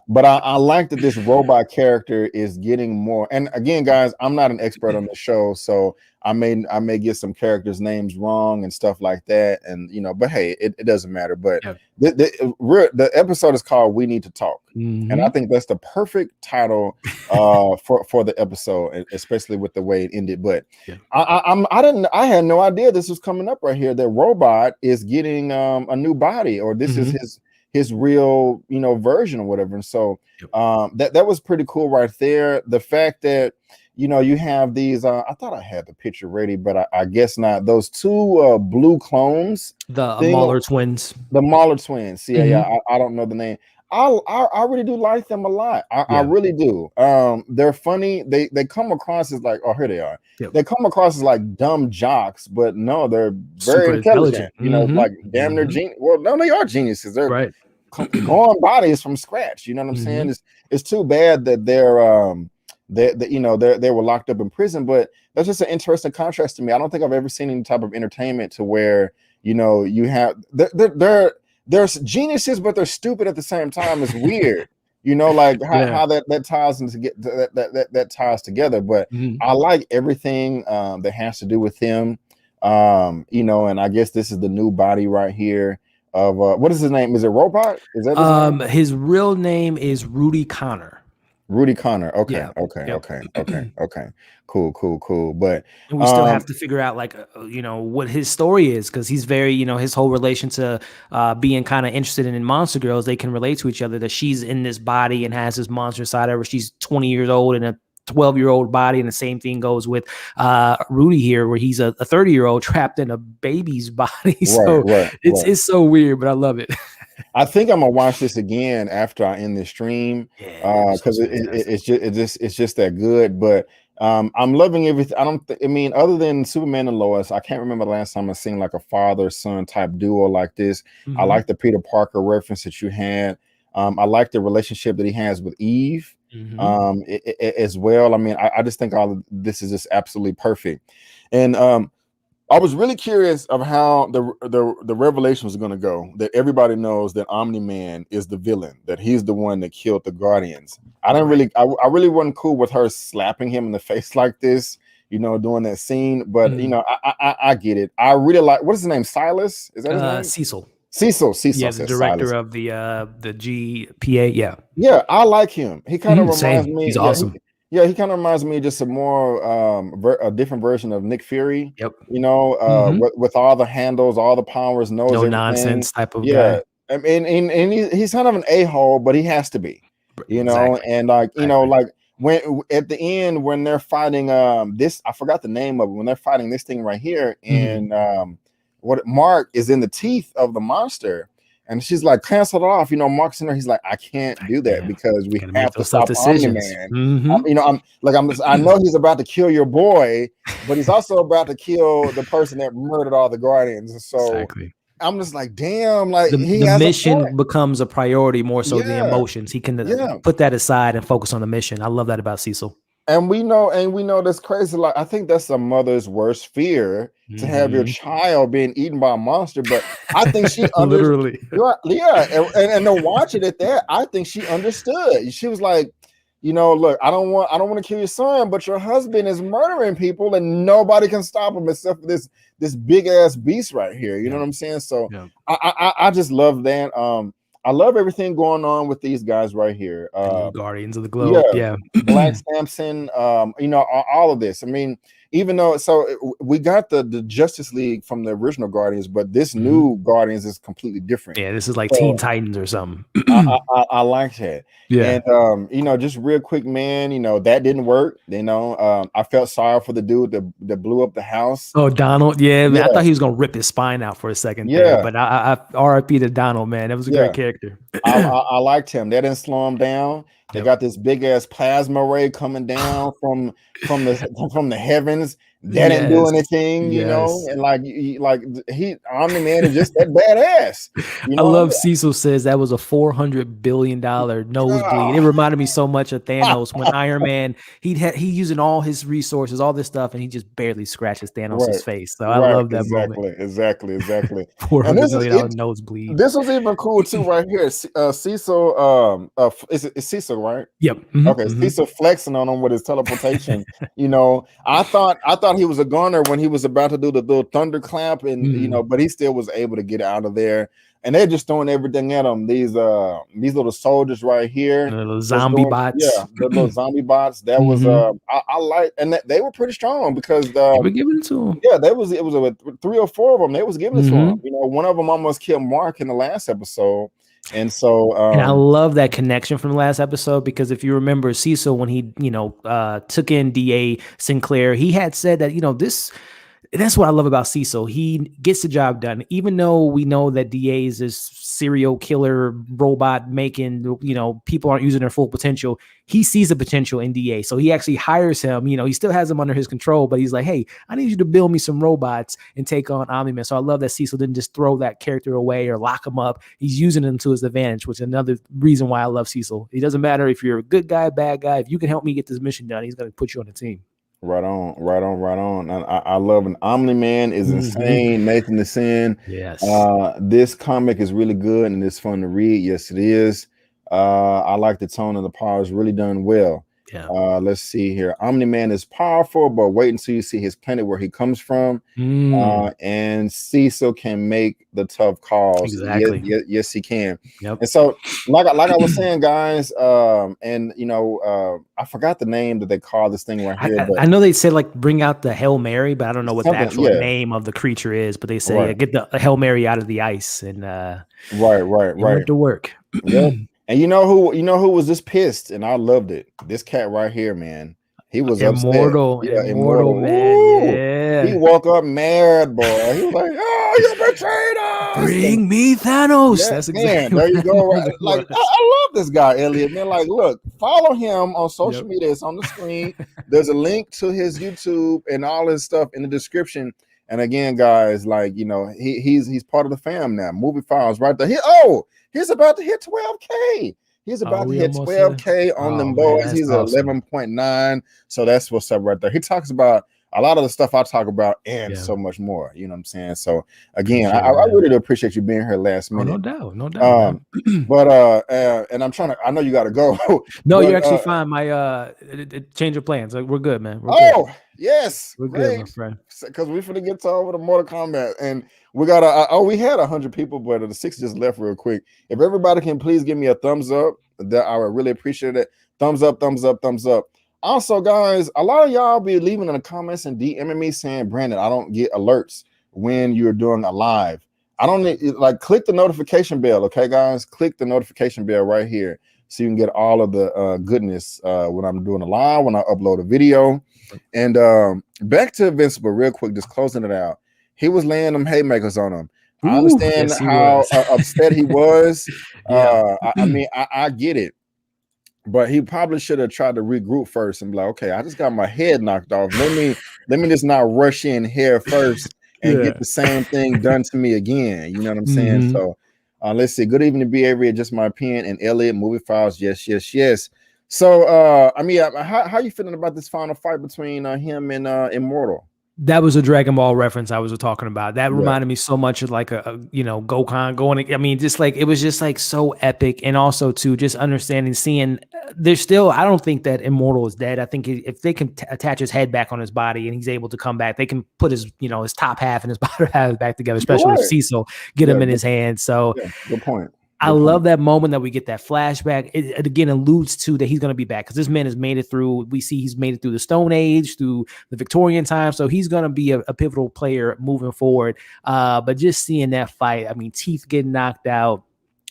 But I like that this robot character is getting more. And again, guys, I'm not an expert on the show, so I may get some characters' names wrong and stuff like that. And but hey, it doesn't matter. But the episode is called "We Need to Talk," and I think that's the perfect title for the episode, especially with the way it ended. But I had no idea this was coming up right here. That robot is getting a new body, or this is his real version or whatever. And so that was pretty cool right there. The fact that you have these I thought I had the picture ready, but I guess not. Those 2 blue clones, the Mauler twins. I don't know the name. I really do like them a lot. I really do. They're funny. They come across as like, oh, here they are. They come across as like dumb jocks, but no, they're very intelligent. Like damn near genius. Well, no, they are geniuses. They're growing bodies from scratch. You know what I'm saying? It's too bad that they were locked up in prison, but that's just an interesting contrast to me. I don't think I've ever seen any type of entertainment to where you have they're geniuses, but they're stupid at the same time. It's weird. Like how that ties into that ties together. But I like everything that has to do with him. And I guess this is the new body right here of what is his name? Is it Robot? Is that his name? His real name is Rudy Connor. Rudy Connor. Okay. Cool. But and we still have to figure out what his story is, because he's very, his whole relation to being kind of interested in monster girls. They can relate to each other, that she's in this body and has this monster side of her. She's 20 years old and a 12-year-old body, and the same thing goes with Rudy here, where he's a 30-year-old trapped in a baby's body. So it's so weird, but I love it. I think I'm gonna watch this again after I end this stream, because it's just that good. But I'm loving everything. Other than Superman and Lois, I can't remember the last time I seen like a father-son type duo like this. I like the Peter Parker reference that you had. I like the relationship that he has with Eve as well. I just think all of this is just absolutely perfect. And I was really curious of how the revelation was going to go, that everybody knows that Omni-Man is the villain, that he's the one that killed the Guardians. I really wasn't cool with her slapping him in the face like this, doing that scene. But I get it. I really like, what is his name? Silas? Is that his name? Cecil. Yeah, the director of the GPA. Yeah, I like him. He kind of reminds me. He's awesome. He kind of reminds me of just a more a different version of Nick Fury. Yep. With all the handles, all the powers, no everything. Nonsense type of guy. And he's kind of an a-hole, but he has to be. And like when at the end when they're fighting this, I forgot the name of it, when they're fighting this thing right here, and what Mark is in the teeth of the monster, And she's like, cancel it off. You know, Mark's in there. He's like, I can't do that because we have to stop Omni-Man. You know, I know he's about to kill your boy, but he's also about to kill the person that murdered all the Guardians. And so I'm just like, damn, like the mission becomes a priority more so than the emotions. He can put that aside and focus on the mission. I love that about Cecil. And we know that's crazy. Like, I think that's a mother's worst fear, to have your child being eaten by a monster. But I think she literally, and to watch it at that, I think she understood. She was like, you know, look, I don't want to kill your son, but your husband is murdering people, and nobody can stop him except for this big ass beast right here. You know what I'm saying? So I just love that. I love everything going on with these guys right here. Guardians of the Globe, Black Samson, you know, all of this. I mean, even though we got the Justice League from the original Guardians, but this new Guardians is completely different. Yeah, this is like Teen Titans or something. I like that. Yeah, and you know, just real quick, man. You know, that didn't work. You know, I felt sorry for the dude that blew up the house. Oh, Donald. Yeah, man, I thought he was gonna rip his spine out for a second. Yeah, but I RIP to Donald, man. That was a great character. I liked him. That didn't slow him down. They got this big ass plasma ray coming down from the heavens. That didn't do anything, you know, and like Omni-Man is just that badass. You know? I love Cecil says that was a $400 billion nosebleed. It reminded me so much of Thanos when Iron Man he using all his resources, all this stuff, and he just barely scratches Thanos' face. So I love that moment. Exactly. $400 billion nosebleed. This was even cool too, right here. Cecil, it's Cecil, right? Yep. Okay, Cecil flexing on him with his teleportation. You know, I thought he was a gunner when he was about to do the little thunderclap, and you know, but he still was able to get out of there. And they're just throwing everything at him. These little soldiers right here, the little zombie bots. Yeah, the little zombie bots. That was I like, and they were pretty strong because they were giving it to him. Yeah, it was 3 or 4 of them. They was giving it to him. You know, one of them almost killed Mark in the last episode. And so and I love that connection from the last episode, because if you remember Cecil, when he, you know, took in DA Sinclair, he had said that, you know, that's what I love about Cecil. He gets the job done, even though we know that DA is this serial killer robot making, you know, people aren't using their full potential. He sees the potential in DA. So he actually hires him. You know, he still has him under his control, but he's like, hey, I need you to build me some robots and take on Omni-Man. So I love that Cecil didn't just throw that character away or lock him up. He's using him to his advantage, which is another reason why I love Cecil. It doesn't matter if you're a good guy, bad guy. If you can help me get this mission done, he's going to put you on the team. Right on. I love an Omni-Man is insane. Nathan the Sin. Yes. This comic is really good and it's fun to read. Yes, it is. I like the tone of the power. It's really done well. Yeah. Let's see here. Omni-Man is powerful, but wait until you see his planet where he comes from. And Cecil can make the tough calls. Exactly. Yes, he can. Yep. And so, like I was saying, guys, and you know, I forgot the name that they call this thing right here. I know they said like bring out the Hail Mary, but I don't know what the actual name of the creature is. But they say get the Hail Mary out of the ice and right to work. Yeah. And you know who was just pissed, and I loved it. This cat right here, man. He was immortal, upset. Immortal, man. Ooh. Yeah. He woke up mad, boy. He was like, "Oh, you betrayed us! Bring me Thanos." Yeah, that's exactly. Man, there you go. Right? Like, I love this guy, Elliot. Man, like, look, follow him on social media. It's on the screen. There's a link to his YouTube and all his stuff in the description. And again, guys, like, you know, he's part of the fam now. Movie Files right there. He's about to hit 12K. He's about to hit 12K on them boys. He's awesome. 11.9. So that's what's up right there. He talks about a lot of the stuff I talk about and so much more. You know what I'm saying? So again, I really do appreciate you being here last minute. Oh, no doubt. But and I'm trying to. I know you got to go. No, but, you're actually fine. My change of plans. Like, we're good, man. We're good. Yes, we're good, my friend. Because we're finna get to over the Mortal Kombat, and we got we had 100 people, but the 6 just left real quick. If everybody can please give me a thumbs up, that I would really appreciate it. Thumbs up. Also, guys, a lot of y'all be leaving in the comments and DMing me saying, Brandon, I don't get alerts when you're doing a live. I don't need, like, click the notification bell, okay, guys? Click the notification bell right here so you can get all of the goodness when I'm doing a live, when I upload a video. And back to Invincible real quick, just closing it out. He was laying them haymakers on him. I Ooh, understand yes, he how was. upset he was. Yeah. I mean, I get it. But he probably should have tried to regroup first and be like, okay, I just got my head knocked off. Let me just not rush in here first and Yeah. get the same thing done to me again. You know what I'm saying? Mhm. So let's see. Good evening, be Avery. Just my opinion. And Elliot, movie files. Yes, yes, yes. So I mean, how you feeling about this final fight between him and Immortal? That was a Dragon Ball reference I was talking about. That Yeah. reminded me so much of like a Gohan going. I mean, just like it was just like so epic, and also to just understanding, seeing there's still. I don't think that Immortal is dead. I think if they can attach his head back on his body and he's able to come back, they can put his his top half and his bottom half back together. You're Especially if right. Cecil get Yeah, him in his hand. So yeah, good point. I Good love point. that moment that we get that flashback. It again alludes to that he's going to be back because this man has made it through. We see he's made it through the Stone Age, through the Victorian time. So he's going to be a pivotal player moving forward. But just seeing that fight, I mean, teeth getting knocked out,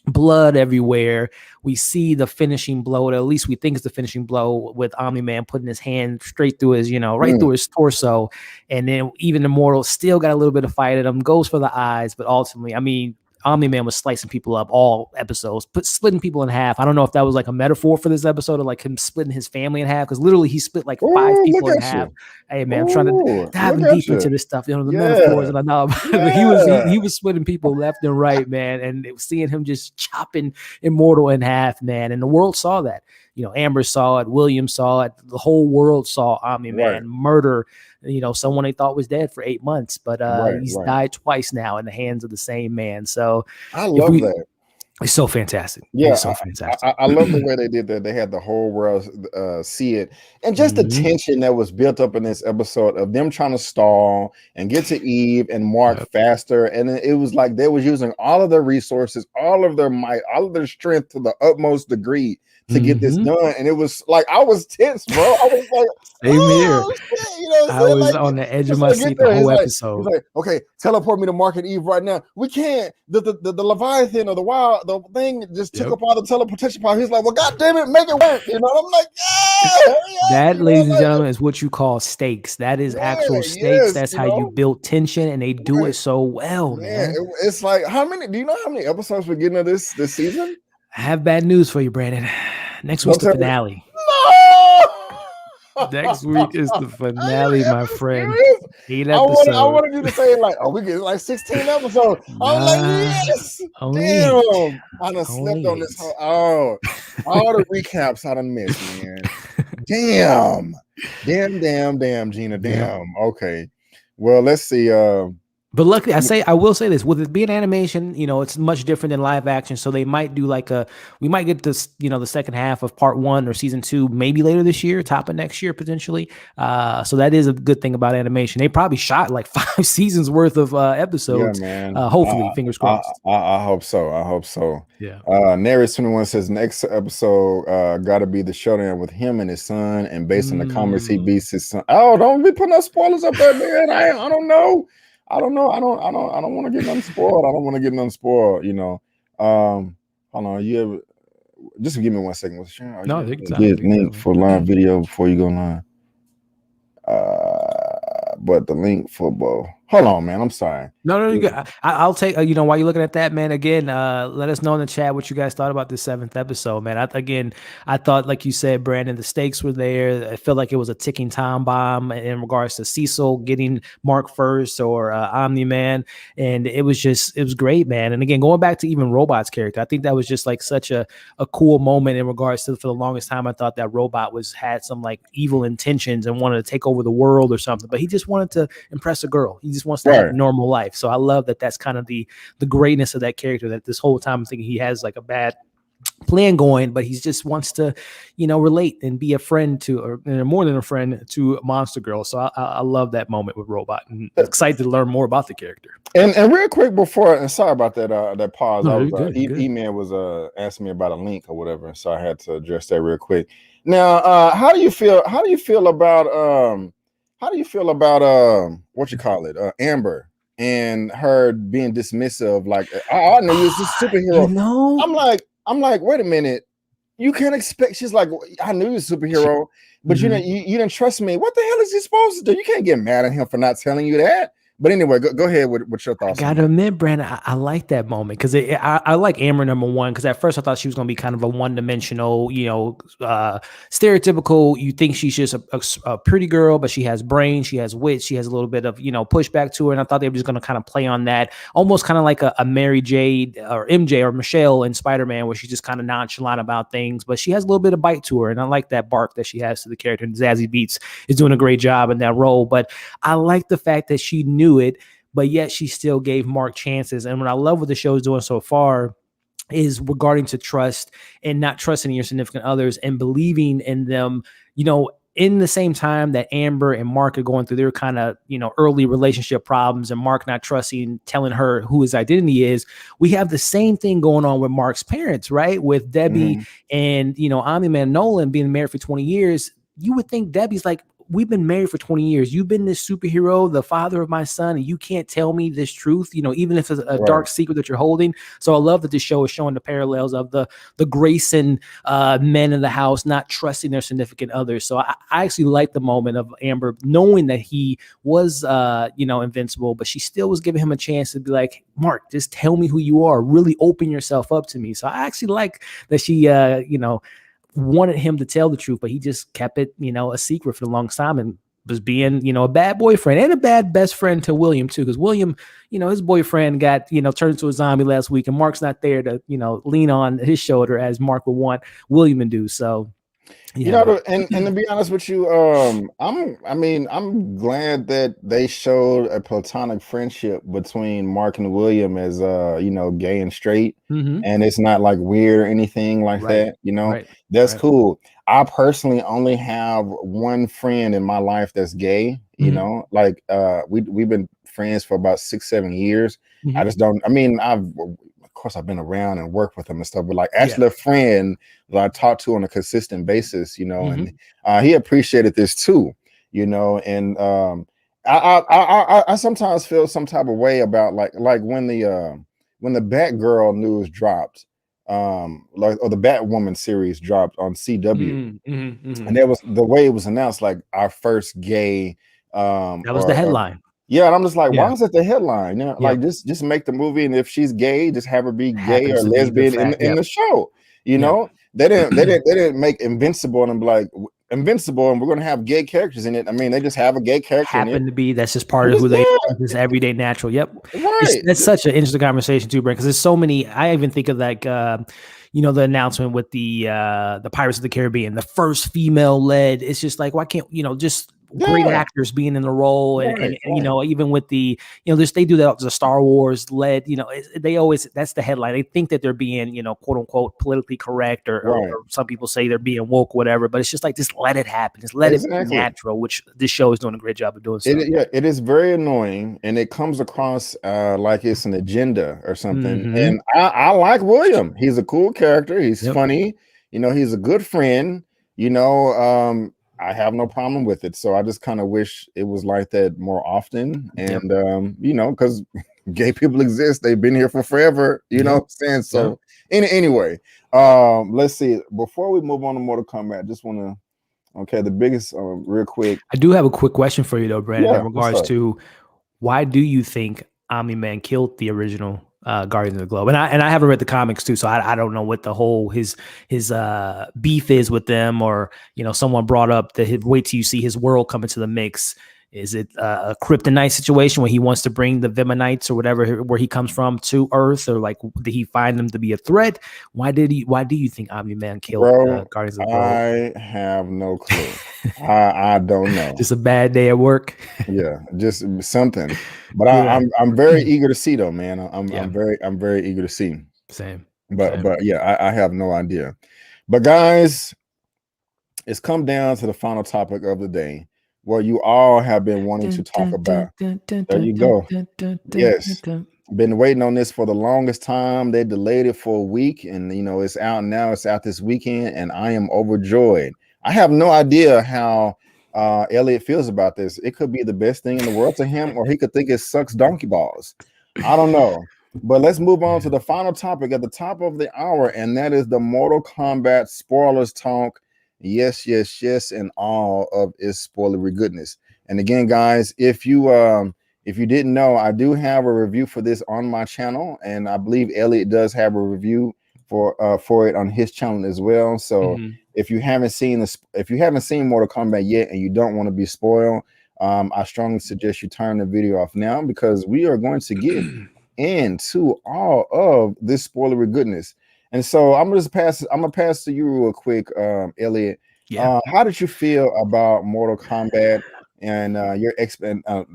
blood everywhere. We see the finishing blow, or at least we think it's the finishing blow, with Omni-Man putting his hand straight through his, right through his torso. And then even Immortal still got a little bit of fight at him, goes for the eyes, but ultimately, I mean, Omni-Man was slicing people up all episodes, splitting people in half. I don't know if that was like a metaphor for this episode of like him splitting his family in half, because literally he split like 5 Ooh, people look in at half. you. Hey man, I'm trying Ooh, to diving look at deep you. into this stuff, the Yeah. metaphors, and I know but Yeah. he was splitting people left and right, man, and seeing him just chopping Immortal in half, man, and the world saw that. Amber saw it, William saw it, the whole world saw Omni-Man murder someone they thought was dead for 8 months, but he's died twice now in the hands of the same man. So I love that. it's so fantastic. Yeah, It's so fantastic. I love the way they did that. They had the whole world see it, and just the tension that was built up in this episode of them trying to stall and get to Eve and Mark faster. And it was like they was using all of their resources, all of their might, all of their strength to the utmost degree to get this done. And it was like I was tense, bro. I was like, same here. Shit, you know what I'm I saying? was Like, on the edge of like, my seat the whole episode. He's like, okay, teleport me to Mark and Eve right now. We can't. The Leviathan or the thing just took up all the teleportation power. He's like, well, God damn it, make it work. I'm like, yeah. That, ladies and gentlemen, is what you call stakes. That is actual stakes. Yes, that's how you build tension, and they do it so well, man. It's like, do you know how many episodes we're getting of this season? I have bad news for you, Brandon. Next week's the finale. No! Next week is the finale, my friend. 8 episodes. episodes. I wanted you to say like, we get like 16 episodes. I was like, yes. Damn. I done slept on this whole. All the recaps I done missed, man. Damn, Gina. Damn. Okay. Well, let's see. But luckily, I will say this: with it being animation, it's much different than live action. So they might do we might get this, the second half of part 1 or season 2, maybe later this year, top of next year potentially. So that is a good thing about animation. They probably shot like 5 seasons worth of episodes. Yeah, man. Hopefully, fingers crossed. I hope so. Yeah. Nary21 says next episode got to be the showdown with him and his son, and based on the comics, he beats his son. Oh, don't be putting no spoilers up there, man. I don't know. I don't want to get nothing spoiled. Hold on. You ever just give me 1 second. No, get link for live video before you go live. But the link for both. Hold on, man. I'm sorry. No, you good. I'll take. While you're looking at that, man. Again, let us know in the chat what you guys thought about this 7th episode, man. I thought, like you said, Brandon, the stakes were there. I felt like it was a ticking time bomb in regards to Cecil getting Mark first or Omni-Man, and it was great, man. And again, going back to even Robot's character, I think that was just like such a cool moment in regards to, for the longest time, I thought that Robot had some like evil intentions and wanted to take over the world or something, but he just wanted to impress a girl. He just wants to have a normal life. So I love that that's kind of the greatness of that character, that this whole time I'm thinking he has like a bad plan going, but he just wants to, relate and be a friend to, or more than a friend to Monster Girl. So I love that moment with Robot, and excited to learn more about the character. And real quick before, and sorry about that pause. No, Eman was asking me about a link or whatever, so I had to address that real quick. Now, how do you feel about what you call it, Amber and her being dismissive? Like, I know you're a superhero. I'm like, wait a minute. You can't expect. She's like, I knew you're a superhero, but you didn't trust me. What the hell is he supposed to do? You can't get mad at him for not telling you that. But anyway, go ahead with your I thoughts. gotta admit, Brandon, I like that moment because I like Amber number one because at first I thought she was gonna be kind of a one-dimensional, stereotypical. You think she's just a pretty girl, but she has brains, she has wit, she has a little bit of pushback to her, and I thought they were just gonna kind of play on that, almost kind of like a Mary Jade or MJ or Michelle in Spider-Man, where she's just kind of nonchalant about things, but she has a little bit of bite to her, and I like that bark that she has to the character. And Zazie Beetz is doing a great job in that role, but I like the fact that she knew it, but yet she still gave Mark chances. And what I love what the show is doing so far is regarding to trust and not trusting your significant others and believing in them, in the same time that Amber and Mark are going through their kind of, early relationship problems and Mark not trusting, telling her who his identity is. We have the same thing going on with Mark's parents, right? With Debbie and, Omni-Man Nolan being married for 20 years. You would think Debbie's like, we've been married for 20 years. You've been this superhero, the father of my son, and you can't tell me this truth, even if it's a dark secret that you're holding. So I love that this show is showing the parallels of the Grayson men in the house not trusting their significant others. So I actually like the moment of Amber knowing that he was, invincible, but she still was giving him a chance to be like, Mark, just tell me who you are. Really open yourself up to me. So I actually like that she, wanted him to tell the truth, but he just kept it, a secret for the longest time and was being, a bad boyfriend and a bad best friend to William too. Because William, his boyfriend got, turned into a zombie last week, and Mark's not there to, lean on his shoulder as Mark would want William to do. So, yeah. And to be honest with you, I'm glad that they showed a platonic friendship between Mark and William as gay and straight, and it's not like weird or anything like that. That's cool. I personally only have one friend in my life that's gay. We've been friends for about 6-7 years. I just don't. Of course, I've been around and worked with him and stuff, but like actually a friend that I talk to on a consistent basis, and he appreciated this too, and I sometimes feel some type of way about like when the Batgirl news dropped, or the Batwoman series dropped on CW, and there was the way it was announced, like our first gay, that was the headline. Yeah, and I'm just like, why is it the headline? Like just make the movie, and if she's gay, just have her be gay or lesbian in the show. They didn't make Invincible and be like Invincible, and we're gonna have gay characters in it. I mean, they just have a gay character. Happen to be that's just part of who they are. Just everyday natural. Yep, right. That's such an interesting conversation too, Brent. Because there's so many. I even think of like. The announcement with the Pirates of the Caribbean, the first female-led. It's just like, why can't just great actors being in the role, and even with the they do that, the Star Wars led. They always, that's the headline. They think that they're being quote unquote politically correct, or some people say they're being woke, whatever. But it's just like, just let it happen, just let it be natural. Which this show is doing a great job of doing. So. It is very annoying, and it comes across like it's an agenda or something. And I like William. He's a cool character. He's funny. He's a good friend. I have no problem with it. So I just kind of wish it was like that more often. And, because gay people exist. They've been here for forever, what I'm saying? So anyway, let's see. Before we move on to Mortal Kombat, just want to, the biggest, real quick. I do have a quick question for you though, Brandon, in regards to why do you think Omni-Man killed the original Guardians of the Globe? And I haven't read the comics too, so I don't know what the whole his beef is with them, or someone brought up that wait till you see his world come into the mix. Is it a kryptonite situation where he wants to bring the Vemonites or whatever where he comes from to Earth, or like did he find them to be a threat? Why do you think Omni-Man killed Guardians of the Globe? I have no clue. I don't know. Just a bad day at work. Yeah, just something. But I'm very eager to see though, man. I'm very eager to see. Same. But yeah, I have no idea. But guys, it's come down to the final topic of the day. What you all have been wanting to talk about. There you go. Yes. Been waiting on this for the longest time. They delayed it for a week, and it's out now. It's out this weekend, and I am overjoyed. I have no idea how Elliot feels about this. It could be the best thing in the world to him, or he could think it sucks donkey balls. I don't know. But let's move on to the final topic at the top of the hour, and that is the Mortal Kombat spoilers talk. Yes, and all of its spoilery goodness. And again, guys, if you if you didn't know, I do have a review for this on my channel, and I believe Elliot does have a review for it on his channel as well. So if you haven't seen Mortal Kombat yet and you don't want to be spoiled, I strongly suggest you turn the video off now, because we are going to get into all of this spoilery goodness. And so I'm gonna pass to you real quick, Elliot. Yeah. How did you feel about Mortal Kombat? And your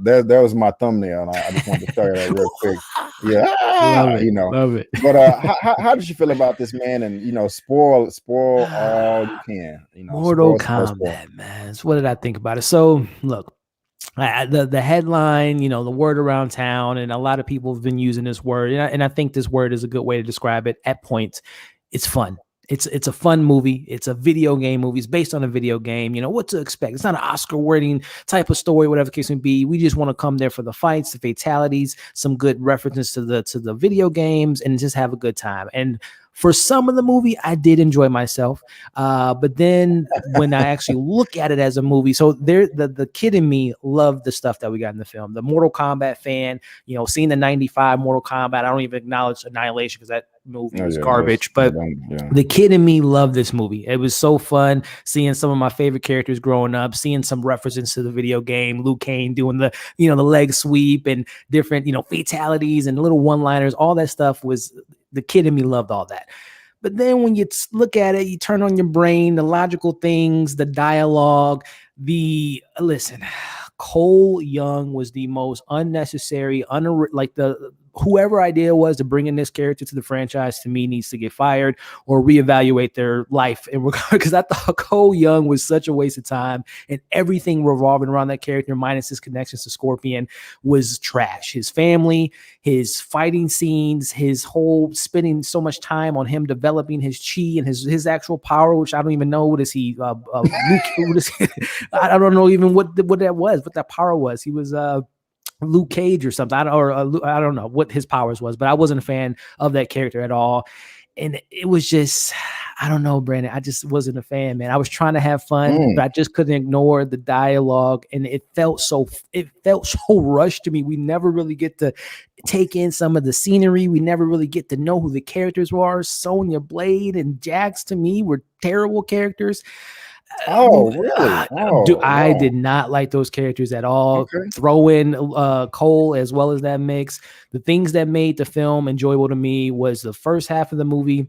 there was my thumbnail, and I just wanted to show you that real quick. Yeah, love it, love it. But how did you feel about this, man? And spoil all you can. Mortal Kombat, man. So what did I think about it? So look, the headline, the word around town, and a lot of people have been using this word, and I think this word is a good way to describe it. At points, it's fun. It's a fun movie. It's a video game movie. It's based on a video game. What to expect. It's not an Oscar-winning type of story, whatever the case may be. We just want to come there for the fights, the fatalities, some good references to the video games, and just have a good time. And for some of the movie, I did enjoy myself. But then when I actually look at it as a movie, so the kid in me loved the stuff that we got in the film. The Mortal Kombat fan, seeing the 95 Mortal Kombat, I don't even acknowledge Annihilation because that movie was garbage. But the kid in me loved this movie. It was so fun seeing some of my favorite characters growing up, seeing some references to the video game, Liu Kang doing the the leg sweep and different fatalities and little one-liners. All that stuff was, the kid in me loved all that. But then when you look at it, you turn on your brain, the logical things, the dialogue, listen, Cole Young was the most unnecessary, whoever idea was to bring in this character to the franchise, to me, needs to get fired or reevaluate their life in regard, because I thought Cole Young was such a waste of time, and everything revolving around that character, minus his connections to Scorpion, was trash. His family, his fighting scenes, his whole spending so much time on him developing his chi and his actual power, which I don't even know. What is he? I don't know even what that was, what that power was. He was Luke Cage or something. I don't know what his powers was, but I wasn't a fan of that character at all. And it was just, I don't know, Brandon. I just wasn't a fan, man. I was trying to have fun, but I just couldn't ignore the dialogue, and it felt so rushed to me. We never really get to take in some of the scenery. We never really get to know who the characters were. Sonya Blade and Jax, to me, were terrible characters. Oh, really? I did not like those characters at all. Okay. Throw in Cole as well as that mix. The things that made the film enjoyable to me was the first half of the movie,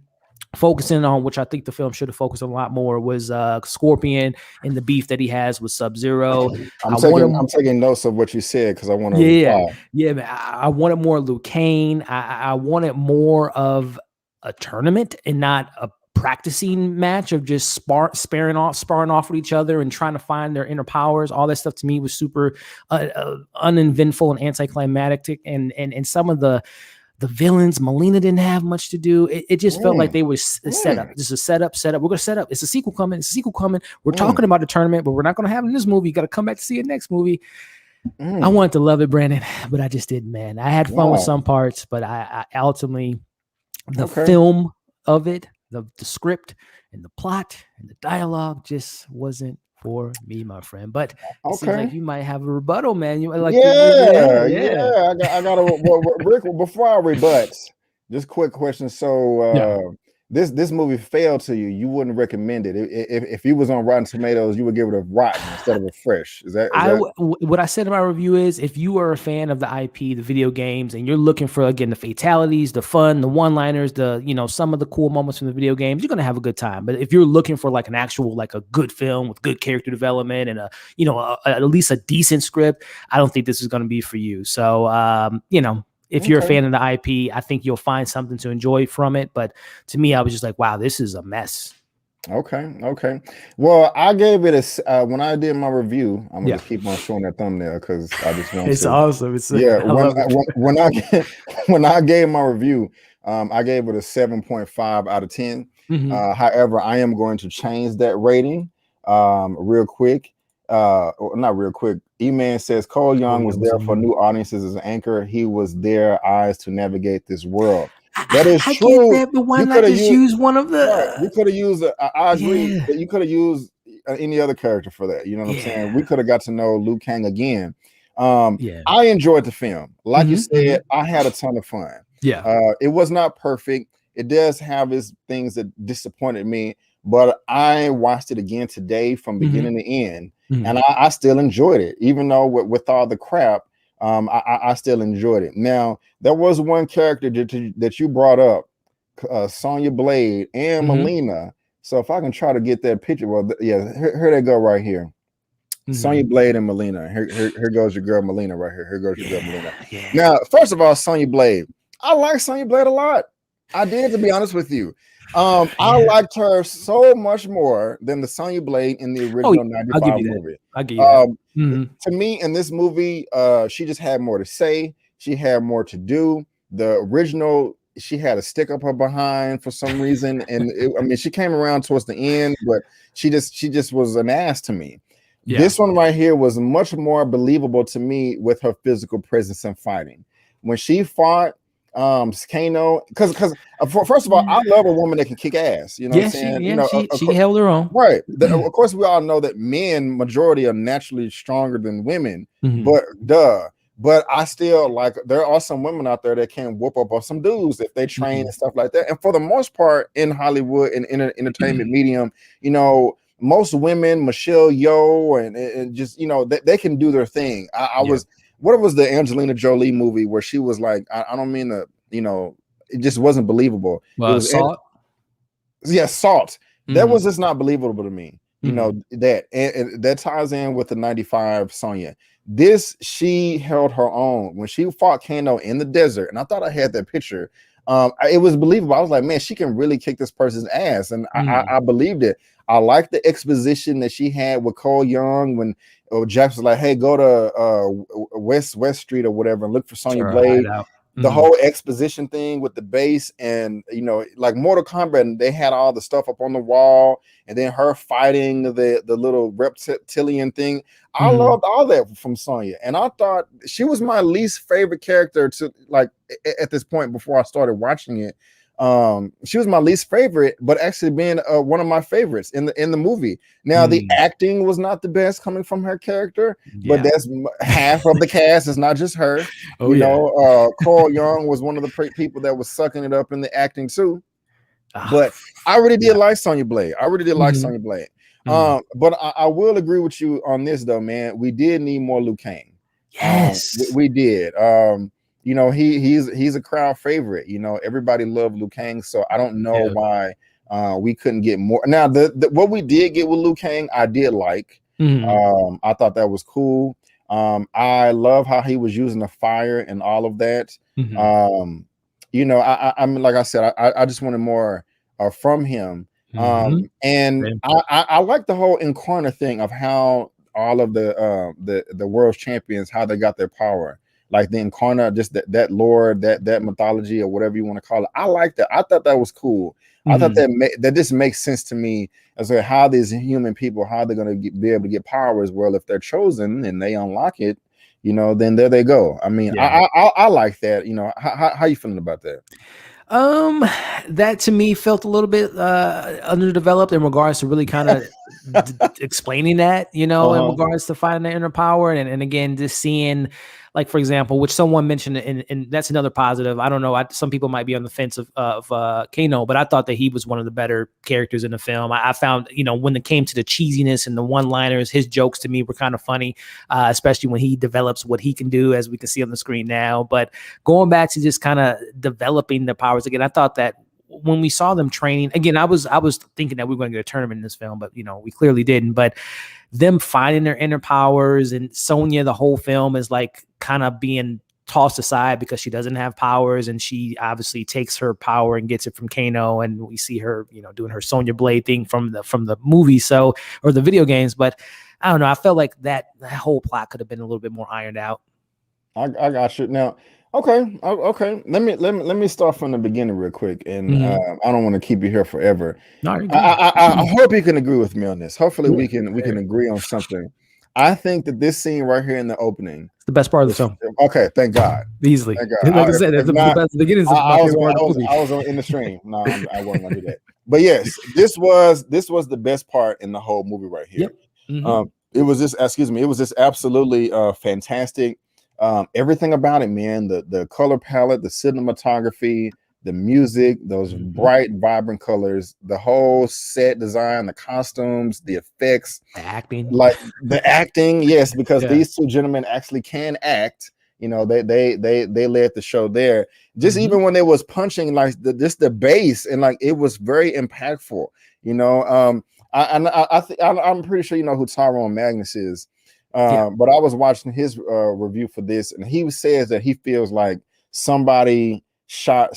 focusing on, which I think the film should have focused on a lot more, was Scorpion and the beef that he has with Sub-Zero. I'm taking notes of what you said because I want to. Yeah, man. I wanted more Liu Kang. I wanted more of a tournament and not a practicing match of just sparring off with each other and trying to find their inner powers. All that stuff to me was super uneventful and anticlimactic, and some of the villains, Melina didn't have much to do. It just felt like they were set up. Just a setup. We're going to set up. It's a sequel coming. We're talking about the tournament, but we're not going to have it in this movie. You got to come back to see it next movie. I wanted to love it, Brandon, but I just didn't, man. I had fun with some parts, but I ultimately, the film of it, the script and the plot and the dialogue just wasn't for me, my friend. But it seems like you might have a rebuttal, man. You like I got a Rick, before I rebut, just quick question. So this movie failed to you. You wouldn't recommend it. If you was on Rotten Tomatoes, you would give it a rotten instead of a fresh. Is that what I said in my review is, if you are a fan of the IP, the video games, and you're looking for, again, the fatalities, the fun, the one-liners, some of the cool moments from the video games, you're gonna have a good time. But if you're looking for like an actual, like a good film with good character development and at least a decent script, I don't think this is gonna be for you. So if you're a fan of the IP, I think you'll find something to enjoy from it. But to me, I was just like, wow, this is a mess. Okay. Well, I gave it when I did my review, I'm gonna keep on showing that thumbnail because I just want it's awesome. When I gave my review, I gave it a 7.5 out of 10. However, I am going to change that rating real quick. Not real quick. Eman says Cole Young was there for new audiences as an anchor. He was their eyes to navigate this world. That is true. Get that, but why not just use one of the? Right. You could have used. I agree. But you could have used any other character for that. You know what I'm saying? We could have got to know Liu Kang again. Yeah. I enjoyed the film. Like you Mhm, said, I had a ton of fun. Yeah. It was not perfect. It does have its things that disappointed me, but I watched it again today from beginning to end, and I still enjoyed it, even though with all the crap. I still enjoyed it. Now, there was one character that you brought up, Sonya Blade and Melina. So if I can try to get that picture, well, yeah, here they go right here. Sonya Blade and Melina. Here goes your girl Melina right here. Here goes your girl Melina. Yeah. Now, first of all, Sonya Blade. I like Sonya Blade a lot. I did, to be honest with you. I liked her so much more than the Sonya Blade in the original I'll give 95 you that. movie. I'll give you that. To me, in this movie, she just had more to say. She had more to do. The original, she had a stick up her behind for some reason, and I mean, she came around towards the end, but she just was an ass to me. Yeah. This one right here was much more believable to me with her physical presence and fighting. When she fought Kano, because first of all, I love a woman that can kick ass. You know what I'm saying? She held her own. Right. Of course, we all know that men majority are naturally stronger than women, but But I still like, there are some women out there that can whoop up on some dudes if they train and stuff like that. And for the most part in Hollywood and in an entertainment medium, you know, most women, Michelle Yeoh and just, you know, they can do their thing. I was, what was the Angelina Jolie movie where she was like, I don't mean to, you know, it just wasn't believable. It was Salt. Salt. That was just not believable to me. You know, that and that ties in with the 95 Sonya. This, she held her own when she fought Kano in the desert, and I thought I had that picture. It was believable. I was like, man, she can really kick this person's ass, and I believed it. I liked the exposition that she had with Cole Young when Jax was like, hey, go to West Street or whatever and look for Sonya Blade. The whole exposition thing with the base, and you know, like Mortal Kombat, and they had all the stuff up on the wall, and then her fighting the little reptilian thing. I loved all that from Sonya, and I thought she was my least favorite character to like at this point before I started watching it. She was my least favorite, but actually being one of my favorites in the movie. Now the acting was not the best coming from her character, but that's half of the cast. It's not just her. You know, Cole Young was one of the people that was sucking it up in the acting too. But I really did like Sonya Blade. I really did like Sonya Blade. But I will agree with you on this though, man. We did need more Liu Kang. Yes, we did. You know, he's a crowd favorite. You know, everybody loved Liu Kang, so I don't know why we couldn't get more. Now, what we did get with Liu Kang, I did like. I thought that was cool. I love how he was using the fire and all of that. You know, I mean, like I said, I just wanted more from him. And I like the whole Incarna thing of how all of the world's champions, how they got their power. Like the Incarna, just that lore, that mythology, or whatever you want to call it. I like that. I thought that was cool. I thought that this makes sense to me as to how these human people, how they're going to be able to get powers. Well, if they're chosen and they unlock it, you know, then there they go. I mean, I like that. You know, how you feeling about that? That to me felt a little bit underdeveloped in regards to really kind of explaining that, you know, in regards to finding the inner power, and again, just seeing, like, for example, which someone mentioned, and that's another positive. I don't know. Some people might be on the fence of Kano, but I thought that he was one of the better characters in the film. I found, you know, when it came to the cheesiness and the one-liners, his jokes to me were kind of funny, especially when he develops what he can do, as we can see on the screen now. But going back to just kind of developing the powers again, I thought that when we saw them training again, I was thinking that we were going to get a tournament in this film, but you know, we clearly didn't. But them finding their inner powers, and Sonya, the whole film is like kind of being tossed aside because she doesn't have powers, and she obviously takes her power and gets it from Kano, and we see her, you know, doing her Sonya Blade thing from the movie, or the video games. But I don't know, I felt like that whole plot could have been a little bit more ironed out. I got you now. Okay. Let me start from the beginning real quick, and I don't want to keep you here forever. No, I hope you can agree with me on this. Hopefully, we can agree on something. I think that this scene right here in the opening, it's the best part of the film. Okay, thank God. Easily. Thank God. Like I said, it's the best beginning. I was in the stream. No, I wasn't gonna do that. But yes, this was the best part in the whole movie right here. Yep. It was just, excuse me, it was just absolutely fantastic. Everything about it, man. The color palette, the cinematography, the music, those bright, vibrant colors, the whole set design, the costumes, the effects, The acting, like the acting. Yes, because these two gentlemen actually can act. You know, they led the show there. Just even when they was punching, like the bass, and like it was very impactful. You know, I'm pretty sure you know who Tyrone Magnus is. But I was watching his review for this, and he says that he feels like somebody shot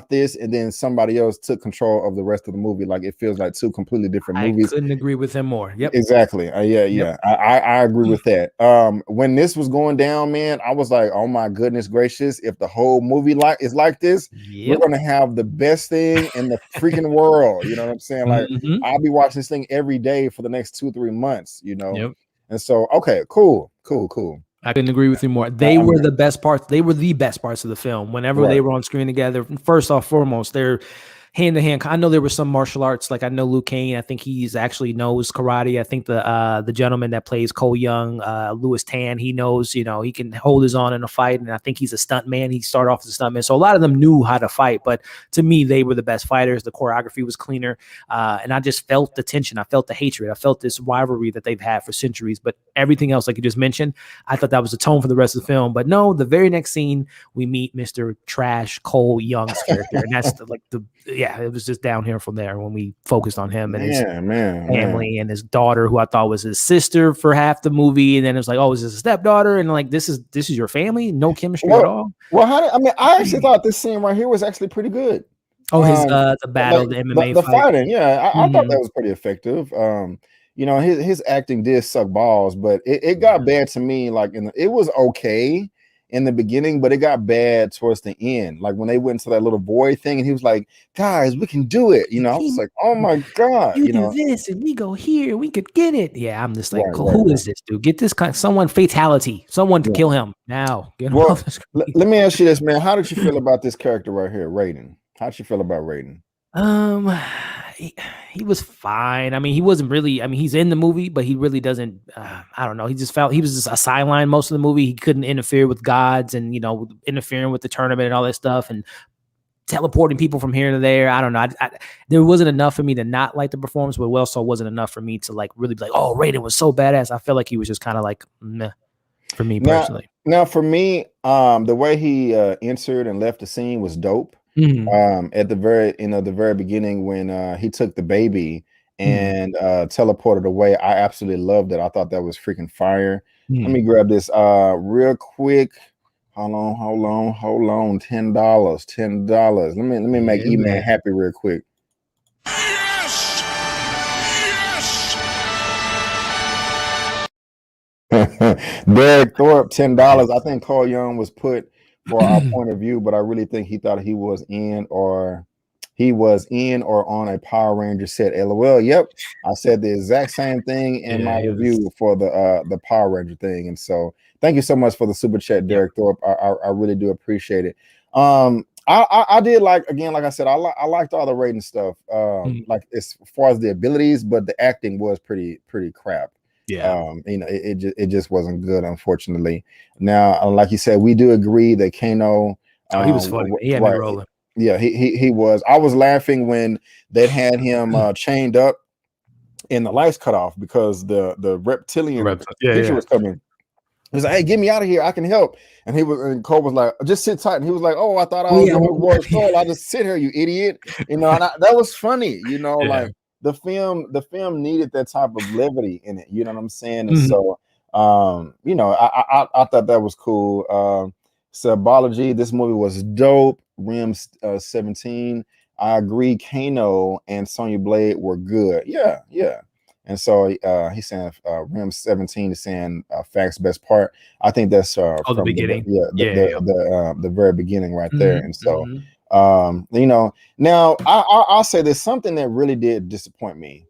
this, and then somebody else took control of the rest of the movie. Like it feels like two completely different movies. I couldn't agree with him more. Yep, exactly. Yeah. I agree with that. When this was going down, man, I was like, oh my goodness gracious! If the whole movie is like this, we're gonna have the best thing in the freaking world. You know what I'm saying? Like I'll be watching this thing every day for the next 2-3 months. You know. And so, okay, cool. I couldn't agree with you more. They were the best parts. They were the best parts of the film. Whenever they were on screen together, first off, foremost, they're hand to hand. I know there was some martial arts, like I know Liu Kang. I think he's actually knows karate. I think the gentleman that plays Cole Young, Louis Tan, he knows, you know, he can hold his own in a fight. And I think he's a stunt man. He started off as a stunt man. So a lot of them knew how to fight. But to me, they were the best fighters. The choreography was cleaner. And I just felt the tension. I felt the hatred. I felt this rivalry that they've had for centuries. But everything else, like you just mentioned, I thought that was the tone for the rest of the film. But no, the very next scene, we meet Mr. Trash Cole Young's character. And that's it was just down here from there when we focused on him and his family and his daughter, who I thought was his sister for half the movie. And then it was like, oh, is this a stepdaughter? And like, this is your family? No chemistry at all? Well, I actually thought this scene right here was actually pretty good. Oh, his the battle, the MMA the fighting. Yeah, I thought that was pretty effective. You know, his acting did suck balls, but it got bad to me. Like it was okay in the beginning, but it got bad towards the end. Like when they went into that little void thing, and he was like, "Guys, we can do it." You know, I was like, "Oh my god!" You do this, and we go here, we could get it. Yeah, I'm just like, who is this dude? Get this someone someone to kill him now. Get him off the screen. Let me ask you this, man. How did you feel about this character right here, Raiden? How did you feel about Raiden? He was fine. I mean, he wasn't really. I mean, he's in the movie, but he really doesn't. I don't know. He just felt he was just a sideline most of the movie. He couldn't interfere with gods, and interfering with the tournament and all that stuff, and teleporting people from here to there. I don't know. There wasn't enough for me to not like the performance, but also wasn't enough for me to like really be like, oh, Raiden was so badass. I felt like he was just kind of like meh for me personally. Now for me, the way he entered and left the scene was dope. At the very beginning when he took the baby and teleported away, I absolutely loved it. I thought that was freaking fire. Let me grab this real quick. Hold on. $10. Let me make Eman happy real quick. Yes! Derek Thorpe, $10. I think Cole Young was put for our point of view, but I really think he thought he was in or on a Power Ranger set. LOL. Yep, I said the exact same thing in my review for the Power Ranger thing. And so thank you so much for the super chat, Derek Thorpe. I really do appreciate it. I did like I said, I liked all the Raiden stuff. Like as far as the abilities, but the acting was pretty crap. Yeah. It just wasn't good, unfortunately. Now, like you said, we do agree that Kano. He was funny. He had me rolling. Yeah, he was. I was laughing when they had him chained up and the lights cut off because the reptilian creature was coming. He was like, "Hey, get me out of here! I can help." And Cole was like, "Just sit tight." And he was like, "Oh, I thought I was going to war soul. I'll just sit here, you idiot." And that was funny. Like. The film needed that type of levity in it, you know what I'm saying? And so I thought that was cool. Symbology, this movie was dope. Rim 17, I agree. Kano and Sonya Blade were good. Yeah. And so he's saying Rim 17 is saying Fact's best part. I think that's from the beginning. The very beginning right there. And so now I'll say there's something that really did disappoint me.